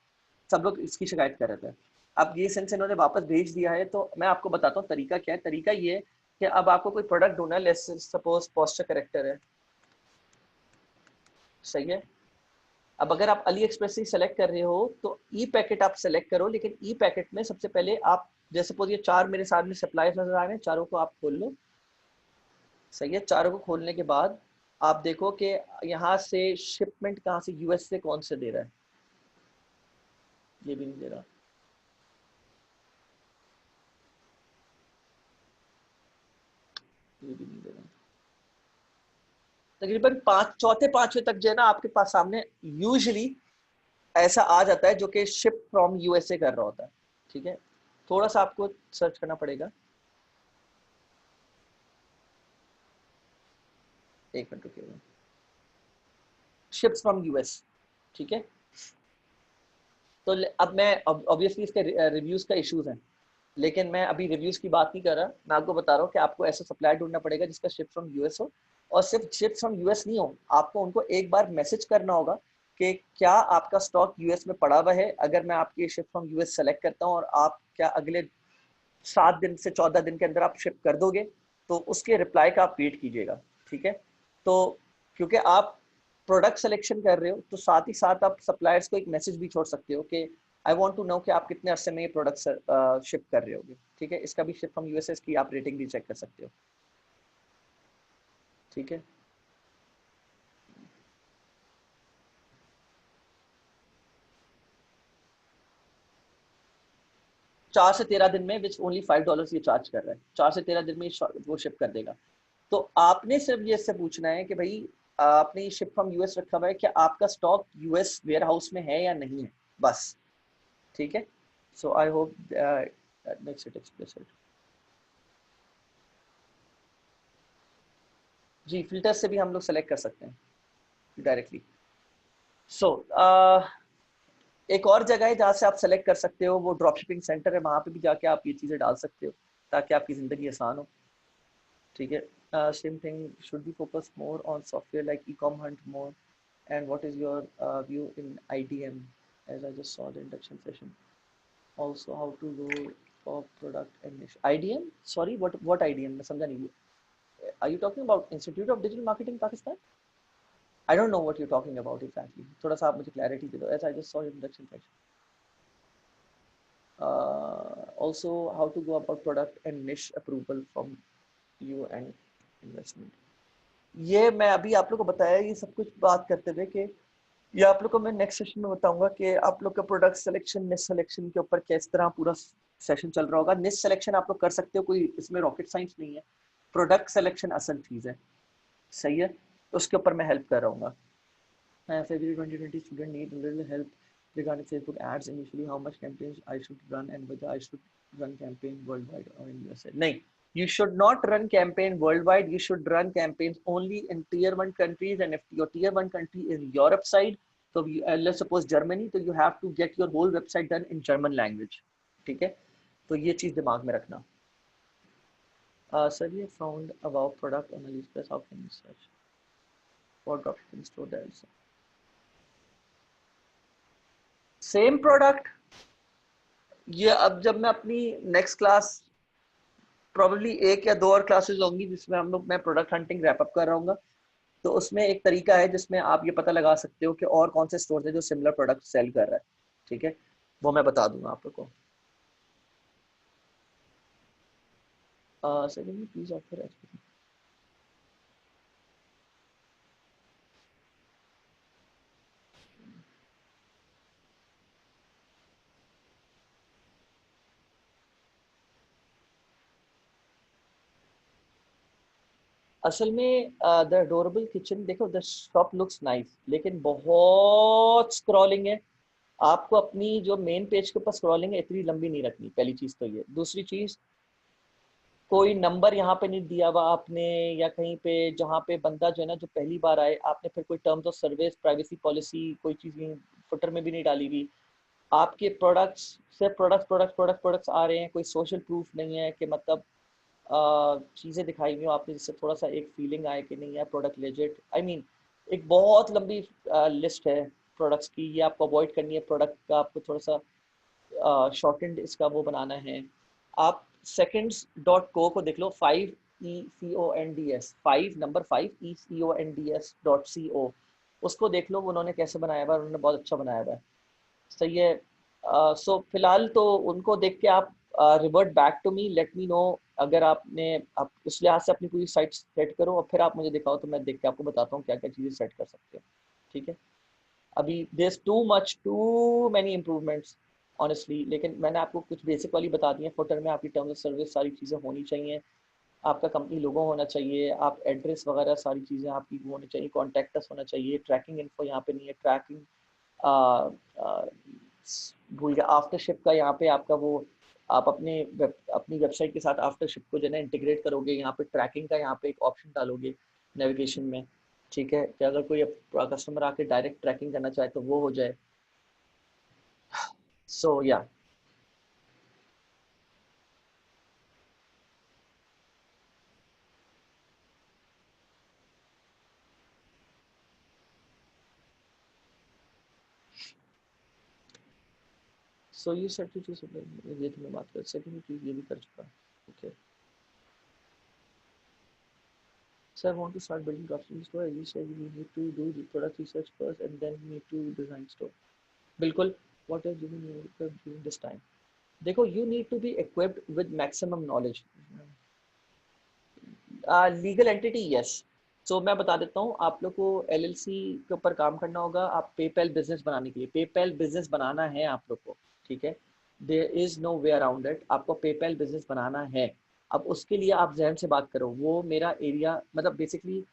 [SPEAKER 1] सब लोग इसकी शिकायत कर रहे थे। अब ये सेंस इन्होंने वापस भेज दिया है। तो मैं आपको बताता हूँ तरीका क्या है। तरीका ये है कि अब आपको कोई प्रोडक्ट ढूंढना है, लेट्स सपोज पोस्चर करेक्टर है, सही है। अब अगर आप AliExpress से सेलेक्ट कर रहे हो तो ई पैकेट आप सेलेक्ट करो, लेकिन ई पैकेट में सबसे पहले आप जैसे सपोज ये 4 मेरे सामने सप्लायर्स नजर आ रहे हैं, चारों को आप खोल लो, सही है। चारों को खोलने के बाद आप देखो कि यहाँ से शिपमेंट कहाँ से, यूएस से कौन से दे रहा है, ये भी नहीं दे रहा, ये भी नहीं दे रहा। तकरीबन चौथे पांचवे तक जो है ना आपके पास सामने यूजुअली ऐसा आ जाता है जो कि शिप फ्रॉम यूएसए कर रहा होता है। ठीक है, थोड़ा सा आपको सर्च करना पड़ेगा। एक मिनट रुकिएगा, शिप्स फ्रॉम यूएस। ठीक है, तो अब मैं ऑब्वियसली इसके रिव्यूज का इश्यूज हैं, लेकिन मैं अभी रिव्यूज की बात नहीं कर रहा। मैं आपको बता रहा हूँ कि आपको ऐसा सप्लायर ढूंढना पड़ेगा जिसका शिप फ्रॉम यूएस हो, और सिर्फ शिप फ्रॉम यूएस नहीं हो, आपको उनको एक बार मैसेज करना होगा कि क्या आपका स्टॉक यूएस में पड़ा हुआ है। अगर मैं आपकी शिप फ्रॉम यूएस सेलेक्ट करता हूँ और आप क्या अगले 7 दिन से 14 दिन के अंदर आप शिप कर दोगे, तो उसके रिप्लाई का आप वेट कीजिएगा। ठीक है, तो क्योंकि आप प्रोडक्ट सिलेक्शन कर रहे हो तो साथ ही साथ आप सप्लायर्स को एक मैसेज भी छोड़ सकते हो कि आई वांट टू नो कि आप कितने अरसे में ये प्रोडक्ट शिप कर रहे होगे। ठीक है, इसका भी शिप फ्रॉम यूएसए की आप रेटिंग भी चेक कर सकते हो। ठीक है, 4 से 13 दिन में, विच ओनली $5 ये चार्ज कर रहा है, 4 से 13 दिन में वो शिप कर देगा। तो आपने सिर्फ ये इससे पूछना है कि भाई आपने ये शिप फ्रॉम यूएस रखा हुआ है, क्या आपका स्टॉक यूएस वेयर हाउस में है या नहीं है, बस। ठीक है, so I hope that makes it explicit. जी, फिल्टर से भी हम लोग सेलेक्ट कर सकते हैं डायरेक्टली। सो एक और जगह है जहाँ से आप सेलेक्ट कर सकते हो, वो ड्रॉप शिपिंग सेंटर है, वहाँ पे भी जाके आप ये चीज़ें डाल सकते हो ताकि आपकी ज़िंदगी आसान हो। ठीक है, same thing, should be focus more on software like e-com Hunt more, and what is your view in IDM, as I just saw the induction session. Also how to go for product and niche IDM, sorry what IDM मैं समझा नहीं। Are you talking about Institute of Digital Marketing Pakistan? I don't know what you're talking about exactly, थोड़ा सा आप मुझे clarity दे दो, as I just saw your induction section. Also how to go about product and niche approval from you and investment, ये मैं अभी आप लोग को बताया। ये सब कुछ बात करते हुए कि ये आप लोग को मैं नेक्स्ट सेशन में बताऊंगा कि आप लोग का प्रोडक्ट सिलेक्शन निश सिलेक्शन के ऊपर किस तरह पूरा सेशन चल रहा होगा। निश सिलेक्शन आप लोग कर सकते हो, कोई इसमें रॉकेट साइंस नहीं है। प्रोडक्ट सिलेक्शन असल चीज़ है, सही है, उसके ऊपर मैं हेल्प कर रहा हूँ। February 2020 student need little help regarding Facebook ads initially, how much campaigns I should run and whether I should run campaign worldwide or in USA. नहीं, you should not run campaign worldwide. You should run campaigns only in tier 1 countries, and if your tier 1 country is Europe side, so let's suppose Germany, so you have to get your whole website done in German language. ठीक है, तो ये चीज़ दिमाग में रखना। Sir, we have found about product on AliExpress. How can you search for dropshipping store there also? Same product, ये अब जब मैं अपनी नेक्स्ट क्लास प्रॉब्लली 1 या 2 और क्लासेस होंगी जिसमें हम लोग मैं प्रोडक्ट हंटिंग रैप अप कर रहा हूँ, तो उसमें एक तरीका है जिसमें आप ये पता लगा सकते हो कि और कौन से स्टोर है जो सिमिलर प्रोडक्ट सेल कर रहा है। ठीक है, वो मैं बता दूंगा आप लोग को। Second please offer. असल में द अडोरेबल किचन, देखो द शॉप लुक्स नाइस, लेकिन बहुत स्क्रॉलिंग है। आपको अपनी जो मेन पेज के ऊपर स्क्रॉलिंग है इतनी लंबी नहीं रखनी, पहली चीज तो ये। दूसरी चीज, कोई नंबर यहाँ पे नहीं दिया हुआ आपने, या कहीं पे जहाँ पे बंदा जो है ना, जो पहली बार आए, आपने फिर कोई terms of service, privacy policy, कोई चीज़ फुटर में भी नहीं डाली हुई। आपके प्रोडक्ट्स, सिर्फ प्रोडक्ट्स प्रोडक्ट्स प्रोडक्ट्स प्रोडक्ट्स आ रहे हैं, कोई सोशल प्रूफ नहीं है कि मतलब चीज़ें दिखाई हुई हो आपने, जिससे थोड़ा सा एक फीलिंग आए कि नहीं यार प्रोडक्ट लेजिट। आई मीन एक बहुत लंबी लिस्ट है प्रोडक्ट्स की, ये आपको अवॉइड करनी है। प्रोडक्ट का आपको थोड़ा सा शॉर्टेंड इसका वो बनाना है। आप सेकंड्स डॉट को देख लो, 5 ECONDS, 5 नंबर 5 ECONDS.co, उसको देख लो उन्होंने कैसे बनाया हुआ है, उन्होंने बहुत अच्छा बनाया हुआ है। सही है। सो फिलहाल तो उनको देख के आप revert back to me, let me know. अगर आपने आप उस लिहाज से अपनी पूरी साइट सेट करो और फिर आप मुझे दिखाओ, तो मैं देख के आपको बताता हूँ क्या क्या चीज़ें सेट कर सकते हो। ठीक है। अभी there too much, too many improvements honestly, लेकिन मैंने आपको कुछ बेसिक वाली बता दी है। फुटर में आपकी टर्म्स ऑफ सर्विस सारी चीज़ें होनी चाहिए, आपका कंपनी लोगो होना चाहिए, आप एड्रेस वगैरह सारी चीज़ें आपकी वो होनी चाहिए, कॉन्टैक्ट अस होना चाहिए। ट्रैकिंग इन्फो यहाँ पे नहीं है, भूल गया आफ्टर शिप का, यहाँ पे आपका वो, आप अपनी वेबसाइट के साथ आफ्टर शिप को जो है ना इंटीग्रेट करोगे, यहाँ पे ट्रैकिंग का यहाँ पे एक ऑप्शन डालोगे नेविगेशन में। ठीक है, कि अगर कोई कस्टमर आके डायरेक्ट ट्रैकिंग करना चाहे तो वो हो जाए। सो या, सो यू सेट टू ये तो मैं बात कर, सेकंड चीज ये भी कर चुका। Okay sir, I want to start building dropshipping store. As you said, we need to do the product research first and then we need to design store. बिल्कुल। What else do we need during this time? देखो, you need to be equipped with maximum knowledge. Legal entity, yes. So मैं बता देता हूँ आप लोग को, LLC के ऊपर काम करना होगा। आप पेपैल बिजनेस बनाने के लिए, पेपैल बिजनेस बनाना है आप लोग को। ठीक है, there is no way around it, आपको पेपैल बिजनेस बनाना है। अब उसके लिए आप जहन से बात करो, वो मेरा एरिया मतलब बेसिकली,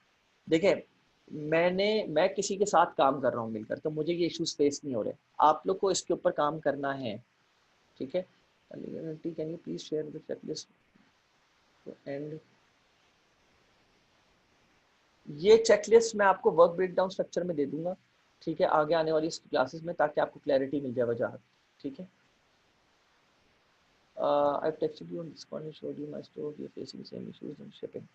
[SPEAKER 1] देखें, मैं किसी के साथ काम कर रहा हूँ मिलकर, तो मुझे ये इश्यूज फेस नहीं हो रहे। आप लोग को इसके ऊपर काम करना है। ठीक है। Can you please share the checklist and, ये चेकलिस्ट मैं आपको वर्क ब्रेकडाउन स्ट्रक्चर में दे दूंगा। ठीक है, आगे आने वाली क्लासेस में, ताकि आपको क्लैरिटी मिल जाए वजह। ठीक है। I texted you on Discord and showed you my store, we are facing same issues in shipping.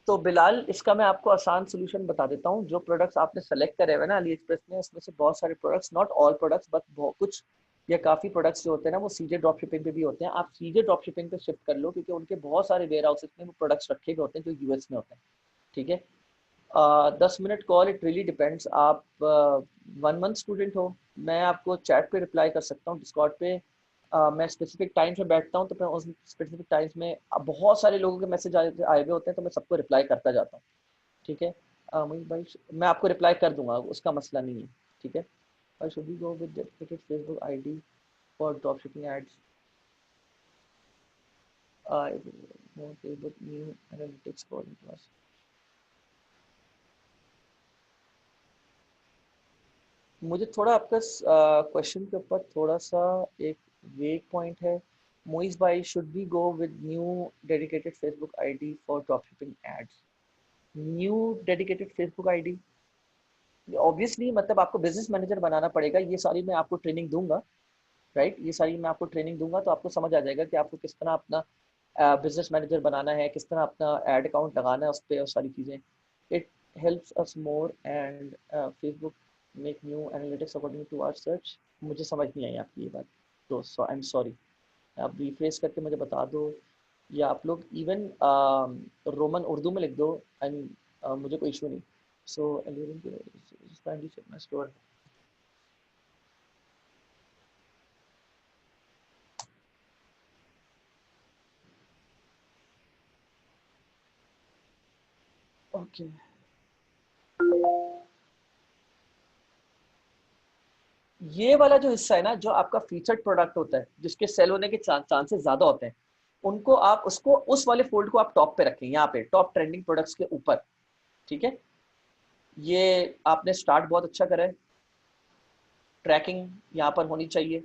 [SPEAKER 1] तो बिलाल, इसका मैं आपको आसान सोल्यूशन बता देता हूँ। जो प्रोडक्ट्स आपने सेलेक्ट करे हुए ना अली एक्सप्रेस में, उसमें से बहुत सारे products, not all products but बहुत कुछ या काफ़ी प्रोडक्ट्स जो होते हैं ना, वो सीजे ड्रॉप शिपिंग पे भी होते हैं। आप सीजे ड्रॉप शिपिंग पे शिफ्ट कर लो, क्योंकि उनके बहुत सारे वेयर हाउसेस में वो प्रोडक्ट्स रखे हुए होते हैं जो यूएस में होते हैं। ठीक है। 10 minute call, it really depends. आप 1 मंथ स्टूडेंट हो, मैं आपको चैट पे रिप्लाई कर सकता हूँ डिस्कॉर्ड पे। मैं स्पेसिफिक टाइम्स में बैठता हूँ, तो मैं उस स्पेसिफिक टाइम्स में, अब बहुत सारे लोगों के मैसेज आए आए हुए होते हैं, तो मैं सबको रिप्लाई करता जाता हूँ। ठीक है। मोहित भाई, मैं आपको रिप्लाई कर दूंगा, उसका मसला नहीं है। ठीक है। और should we go with dedicated Facebook ID for drop shipping ads, Facebook new analytics for class. मुझे थोड़ा आपका क्वेश्चन के ऊपर थोड़ा सा एक वेग पॉइंट है। मोइस भाई, should we go with new dedicated Facebook ID for dropshipping ads? New dedicated Facebook ID, obviously मतलब आपको बिजनेस मैनेजर बनाना पड़ेगा। ये सारी मैं आपको ट्रेनिंग दूंगा, राइट? ये सारी मैं आपको ट्रेनिंग दूंगा, तो आपको समझ आ जाएगा कि आपको किस तरह अपना बिजनेस मैनेजर बनाना है, किस तरह अपना एड अकाउंट लगाना है उस पर, और सारी चीज़ें। It helps us more and Facebook make new analytics according to our search. मुझे समझ नहीं आई आपकी ये बात, तो आई एम सॉरी। आप रिफ्रेश करके मुझे बता दो। या आप लोग इवन रोमन उर्दू में लिख दो एंड मुझे कोई इशू नहीं। सो स्टोर। ओके, ये वाला जो हिस्सा है ना, जो आपका फीचर्ड प्रोडक्ट होता है जिसके सेल होने के चांसेस ज्यादा होते हैं, उनको आप उसको उस वाले फोल्ड को आप टॉप पे रखें, यहाँ पे टॉप ट्रेंडिंग प्रोडक्ट्स के ऊपर। ठीक है, ये आपने स्टार्ट बहुत अच्छा करा है। ट्रैकिंग यहाँ पर होनी चाहिए।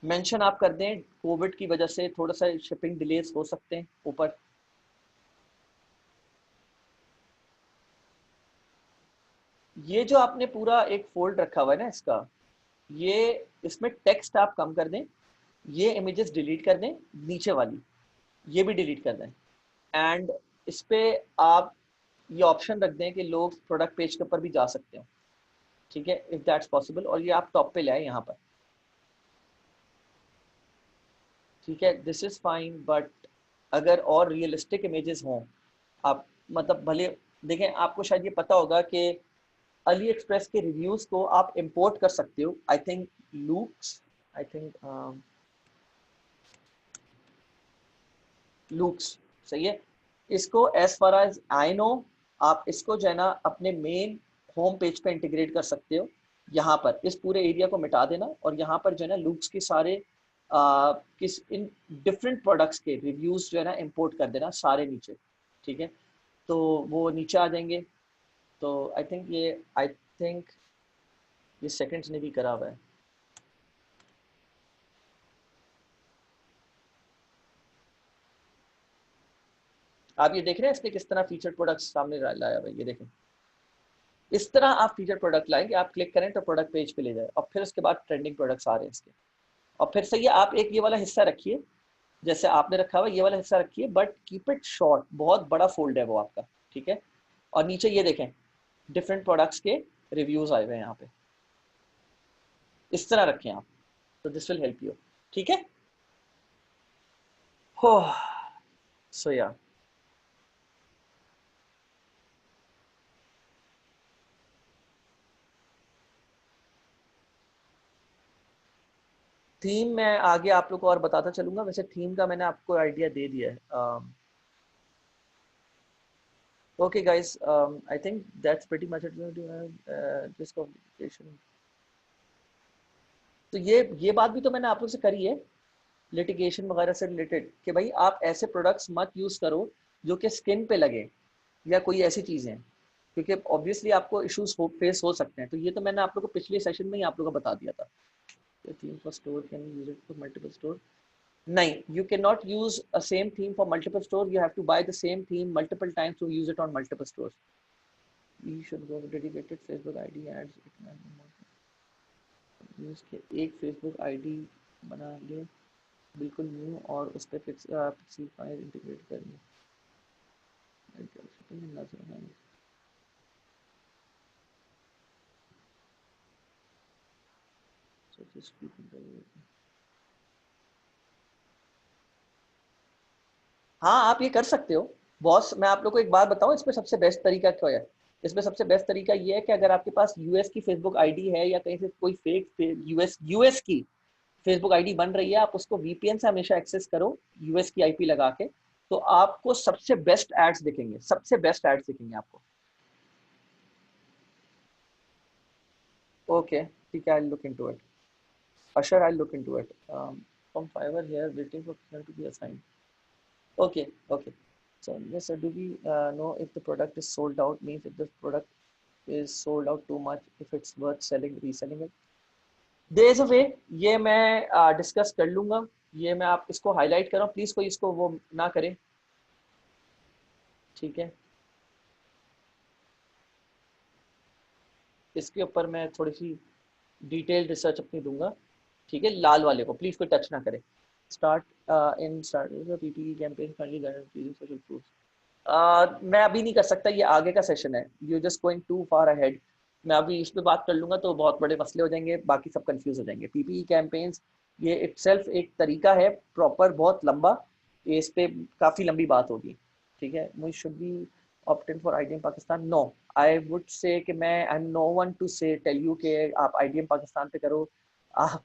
[SPEAKER 1] मेंशन आप कर दें कोविड की वजह से थोड़ा सा शिपिंग डिलेस हो सकते हैं ऊपर। ये जो आपने पूरा एक फोल्ड रखा हुआ है ना इसका, ये इसमें टेक्स्ट आप कम कर दें, ये इमेजेस डिलीट कर दें, नीचे वाली ये भी डिलीट कर दें। एंड इस पे आप ये ऑप्शन रख दें कि लोग प्रोडक्ट पेज के ऊपर भी जा सकते हो। ठीक है, इफ दैट्स पॉसिबल, और ये आप टॉप पे लाए यहाँ पर। ठीक है, दिस इज फाइन, बट अगर और रियलिस्टिक इमेजेस हों, आप मतलब भले देखें, आपको शायद ये पता होगा कि अली एक्सप्रेस के रिव्यूज को आप इंपोर्ट कर सकते हो। I think looks, I think looks सही है। इसको as far as I know, आप इसको जो है ना अपने मेन होम पेज पे इंटीग्रेट कर सकते हो। यहाँ पर इस पूरे एरिया को मिटा देना और यहाँ पर जो है ना लूक्स के सारे किस इन डिफरेंट प्रोडक्ट्स के रिव्यूज जो है ना इंपोर्ट कर देना सारे नीचे। ठीक है, तो वो नीचे आ जाएंगे। तो आई थिंक ये सेकंड्स ने भी करा हुआ है। आप ये देख रहे हैं इसने किस तरह फीचर प्रोडक्ट सामने लाया हुआ है, ये देखें। इस तरह आप फीचर प्रोडक्ट लाएंगे, आप क्लिक करें तो प्रोडक्ट पेज पे ले जाए, और फिर उसके बाद ट्रेंडिंग प्रोडक्ट्स आ रहे हैं इसके। और फिर से ये आप एक ये वाला हिस्सा रखिए जैसे आपने रखा हुआ, ये वाला हिस्सा रखिए, बट कीप इट शॉर्ट, बहुत बड़ा फोल्ड है वो आपका। ठीक है, और नीचे ये देखें डिफरेंट प्रोडक्ट्स के रिव्यूज आए हुए हैं यहाँ पे, इस तरह रखें आप, तो दिस विल हेल्प यू। ठीक है, हो सो या थीम मैं आगे आप लोग को और बताता चलूंगा। वैसे थीम का मैंने आपको आइडिया दे दिया है। Okay, guys, I think that's pretty much it. This complication. तो ये बात भी तो मैंने आप लोग से करी है लिटिगेशन वगैरह से रिलेटेड, कि भाई आप ऐसे प्रोडक्ट्स मत यूज करो जो कि स्किन पे लगे या कोई ऐसी चीजें, क्योंकि ऑब्वियसली आपको इश्यूज फेस हो सकते हैं। तो ये तो मैंने आप लोग को पिछले सेशन में ही आप लोग को बता दिया था। Theme for store can use it for multiple store? नहीं, you cannot use a same theme for multiple stores. You have to buy the same theme multiple times to use it on multiple stores. We should go with dedicated Facebook ID ads. Use के एक Facebook ID बना ले, बिल्कुल new, और उस पर pixel file integrate करनी। हाँ, आप ये कर सकते हो बॉस। मैं आप लोग को एक बात बताऊं, इसमें सबसे बेस्ट तरीका क्या है? इसमें सबसे बेस्ट तरीका ये है कि अगर आपके पास यूएस की फेसबुक आईडी है या कहीं से कोई फेक यूएस की फेसबुक आईडी बन रही है, आप उसको वीपीएन से हमेशा एक्सेस करो यूएस की आईपी लगा के, तो आपको सबसे बेस्ट एड्स दिखेंगे, सबसे बेस्ट एड्स दिखेंगे आपको। ओके, ठीक है, I look into it. Sure, I'll look into it. From Fiverr here, waiting for customer to be assigned. Okay, okay. So yes, sir, do we know if the product is sold out? Means if the product is sold out too much, if it's worth selling, reselling it. There is a way. ये मैं discuss कर लूँगा। ये मैं आप इसको highlight कर रहा हूँ, प्लीज़ कोई इसको वो ना करे। ठीक है, इसके ऊपर मैं थोड़ी सी डिटेल रिसर्च अपनी दूंगा। ठीक है, लाल वाले को प्लीज़ कोई टच ना करे। Start in start PP campaign finally guarantee social proof. मैं अभी नहीं कर सकता, ये आगे का सेशन है। You just going too far ahead. मैं अभी इस पे बात कर लूंगा तो बहुत बड़े मसले हो जाएंगे, बाकी सब कंफ्यूज हो जाएंगे। पीपीई कैंपेन्स ये इटसेल्फ एक तरीका है प्रॉपर, बहुत लंबा, ये इस पे काफी लंबी बात होगी, ठीक है। We should be opted for IDM Pakistan, no, I would say कि मैं I am no one to say tell you कि आप आईडीएम पाकिस्तान पे करो। आप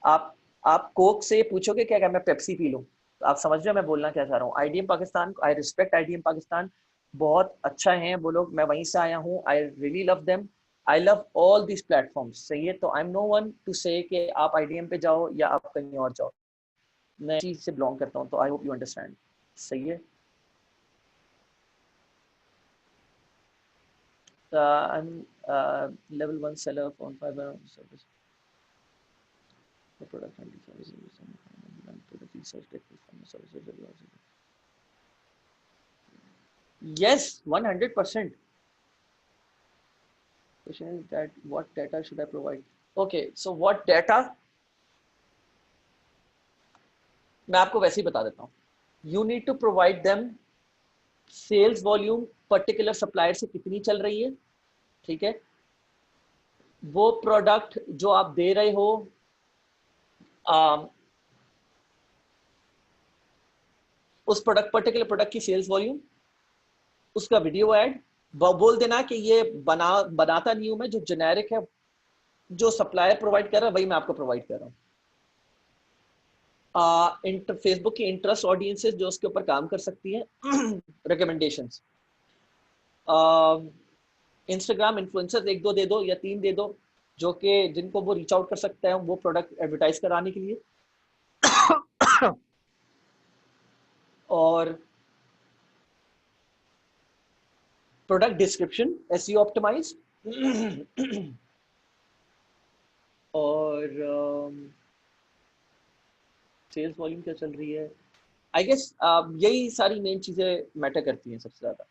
[SPEAKER 1] आप आप कोक से पूछोगे क्या मैं पेप्सी पी लूं? तो आप समझ रहे हो मैं बोलना क्या चाह रहा हूँ। IDM Pakistan, I respect IDM Pakistan, बहुत अच्छा है वो लोग, मैं वहीं से आया हूँ, I really love them, I love all this platforms, सही है। तो I am no one to say कि आप आईडीएम पे जाओ या आप कहीं और जाओ, मैं चीज से बिलोंग करता हूँ, तो आई होप यू अंडरस्टैंड, सही है। Level 1 seller on Fiverr service the product and services and product research techniques services. Yes, 100%. Question is that what data should I provide? Okay, so what data? मैं आपको वैसे ही बता देता हूँ। You need to provide them sales volume particular supplier से कितनी चल रही है, ठीक है। वो प्रोडक्ट जो आप दे रहे हो, उस प्रोडक्ट पर्टिकुलर प्रोडक्ट की सेल्स वॉल्यूम, उसका वीडियो ऐड, बोल देना कि ये बनाता नहीं हूं मैं, जो जेनेरिक है, जो सप्लायर प्रोवाइड कर रहा है वही मैं आपको प्रोवाइड कर रहा हूँ। फेसबुक की इंटरेस्ट ऑडियंसेस जो उसके ऊपर काम कर सकती है, रिकमेंडेशंस, इंस्टाग्राम इन्फ्लुएंसर्स एक दो दे दो या तीन दे दो, जो कि जिनको वो रीच आउट कर सकता है वो प्रोडक्ट एडवर्टाइज कराने के लिए। और प्रोडक्ट डिस्क्रिप्शन एसईओ ऑप्टिमाइज, और सेल्स वॉल्यूम क्या चल रही है, आई गेस यही सारी मेन चीजें मैटर करती हैं सबसे ज्यादा,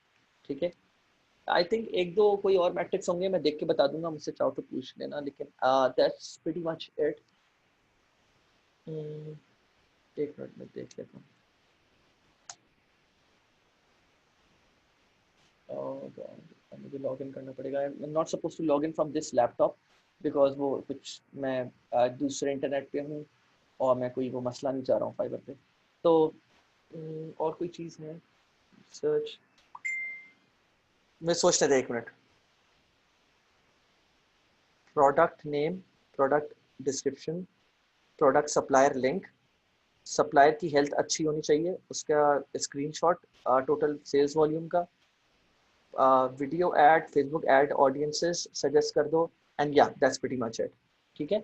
[SPEAKER 1] ठीक है। आई थिंक एक दो कोई और मैट्रिक्स होंगे, मैं देख के बता दूंगा, मुझसे चाहो तो पूछ लेना, लेकिन दैट्स प्रीटी मच इट। एक मिनट में देख लेता हूँ। मुझे लॉग इन करना पड़ेगा, I am not suppose to log in from this laptop, because वो कुछ मैं दूसरे इंटरनेट पे हूँ और मैं कोई वो मसला नहीं चाह रहा हूँ फाइबर पे। तो और कोई चीज़ है, सर्च, मैं सोचने दे एक minute. Product name, product description, product supplier link, supplier की हेल्थ अच्छी होनी चाहिए, उसका स्क्रीनशॉट टोटल सेल्स वॉल्यूम का, video add, Facebook ad, audiences suggest कर दो, एंड या दैट्स प्रीटी मच इट, ठीक है।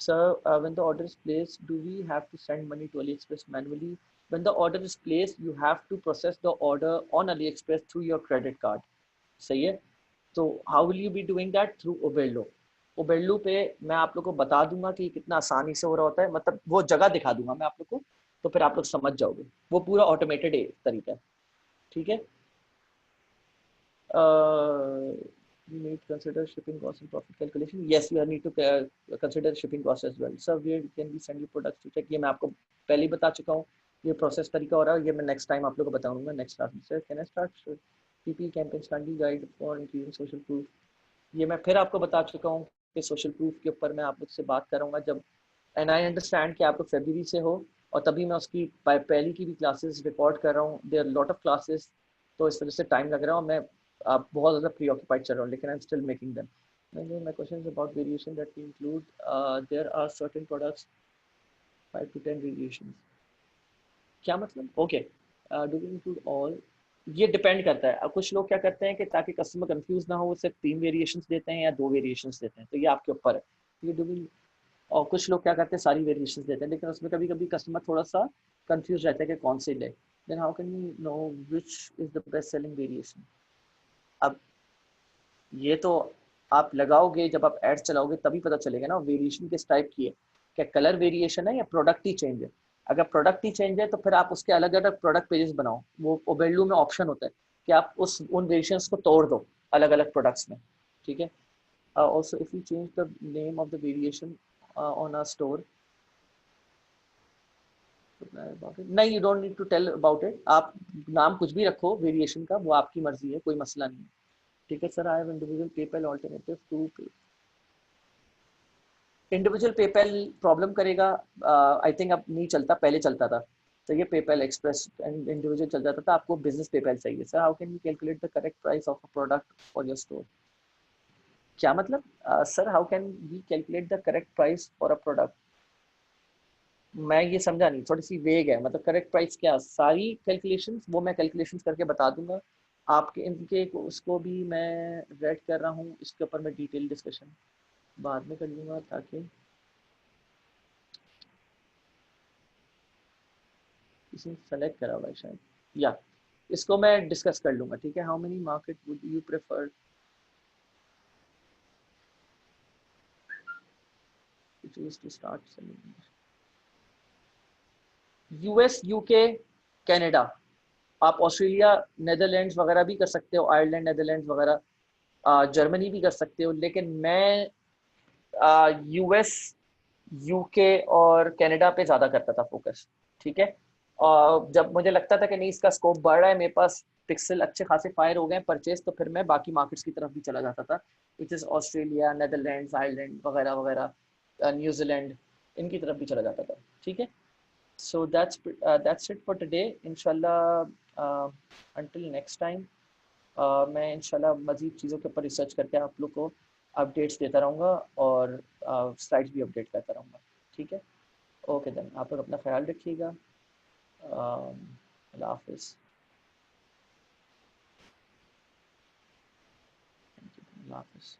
[SPEAKER 1] So when the order is placed, do we have to send money to AliExpress manually? When the order is placed, you have to process the order on AliExpress through your credit card. सही है। तो how will you be doing that? Through Oberlo. Oberlo पे मैं आप लोग को बता दूंगा कि कितना आसानी से हो रहा होता है, मतलब वो जगह दिखा दूंगा मैं आप लोग को, तो फिर आप लोग समझ जाओगे, वो पूरा ऑटोमेटेड तरीका है, ठीक है। We need to consider shipping costs and profit calculation. Yes, we need to consider shipping costs as well. So where can we send you products to check? ये मैं आपको पहले ही बता चुका हूँ, ये प्रोसेस तरीका हो रहा है, ये मैं नेक्स्ट टाइम आप लोगों को बताऊंगा नेक्स्ट क्लास में। Sir can I start PP campaign study guide for increasing social proof, ये मैं फिर आपको बता चुका हूँ कि सोशल प्रूफ के ऊपर मैं आप लोग से बात करूँगा जब, एंड आई अंडरस्टैंड कि आप लोग फरवरी से हो और तभी मैं उसकी पहली की भी क्लासेस रिकॉर्ड कर रहा हूँ, देयर लॉट ऑफ क्लासेस, तो इस वजह से टाइम लग रहा है और मैं आप बहुत ज़्यादा प्री ऑक्यूपाइड चल रहा हूँ, लेकिन I am still making them. My question is about variation that we include. There are certain products 5 to 10 variations. क्या मतलब? Okay, do we include all? ये डिपेंड करता है। अब कुछ लोग क्या करते हैं कि ताकि कस्टमर कंफ्यूज ना हो, वो सिर्फ 3 वेरिएशंस देते हैं या 2 वेरिएशंस देते हैं, तो ये आपके ऊपर है। ये डू वी, और कुछ लोग क्या करते हैं सारी वेरिएशंस देते हैं, लेकिन उसमें कभी कभी कस्टमर थोड़ा सा कंफ्यूज रहता है कि कौन से ले, then how can we know which is the best selling variation? अब ये तो आप लगाओगे, जब आप एड्स चलाओगे तभी पता चलेगा ना वेरिएशन किस टाइप की है, क्या कलर वेरिएशन है या प्रोडक्ट ही चेंज है। अगर प्रोडक्ट ही चेंज है तो फिर आप उसके अलग अलग प्रोडक्ट पेजेस बनाओ, वो ओबेरलू में ऑप्शन होता है कि आप उस उन वेरिएशंस को तोड़ दो अलग अलग प्रोडक्ट्स में, ठीक है। Also if you change the name of the variation on a store, नहीं, you don't need to tell about it, आप नाम कुछ भी रखो वेरिएशन का, वो आपकी मर्जी है, कोई मसला नहीं है, ठीक है sir. I have individual PayPal alternative to pay, individual PayPal problem करेगा, आई थिंक अब नहीं चलता, पहले चलता था। तो ये पेपैल एक्सप्रेस एंड इंडिविजुअल चल जाता था, आपको बिजनेस पेपैल चाहिए। Sir how can you calculate the correct price of a product for your store? क्या मतलब? Sir how can we calculate the correct price for a product? मैं ये समझा नहीं, थोड़ी सी वेग है। मतलब करेक्ट प्राइस क्या? सारी कैलकुलेशंस वो मैं कैलकुलेशंस करके बता दूंगा आपके, इनके उसको भी मैं रेड कर रहा हूँ, इसके ऊपर मैं डिटेल डिस्कशन बाद में कर लूँगा, ताकि किसी ने सेलेक्ट करा हुआ है शायद, या इसको मैं डिस्कस कर लूँगा, ठीक है। How many market would you prefer to choose to start selling? US, UK, Canada. आप ऑस्ट्रेलिया, नेदरलैंड्स वगैरह भी कर सकते हो, आयरलैंड, नेदरलैंड्स वगैरह, जर्मनी भी कर सकते हो, लेकिन मैं यूएस, यूके और कनाडा पे ज़्यादा करता था फोकस, ठीक है। और जब मुझे लगता था कि नहीं इसका स्कोप बढ़ रहा है, मेरे पास पिक्सल अच्छे खासे फायर हो गए परचेज, तो फिर मैं बाकी मार्केट्स की तरफ भी चला जाता था, which is Australia, Netherlands, Ireland वगैरह वगैरह, न्यूजीलैंड, इनकी तरफ भी चला जाता था, ठीक है। So that's it for today. इंशाल्लाह until next time, मैं इंशाल्लाह मज़ीद चीज़ों के ऊपर रिसर्च करके आप लोग को अपडेट्स देता रहूँगा, और स्लाइड्स भी अपडेट करता रहूँगा, ठीक है। ओके देन, आप लोग अपना ख्याल रखिएगा। अल्लाह हाफिज़। अल्लाह हाफिज़।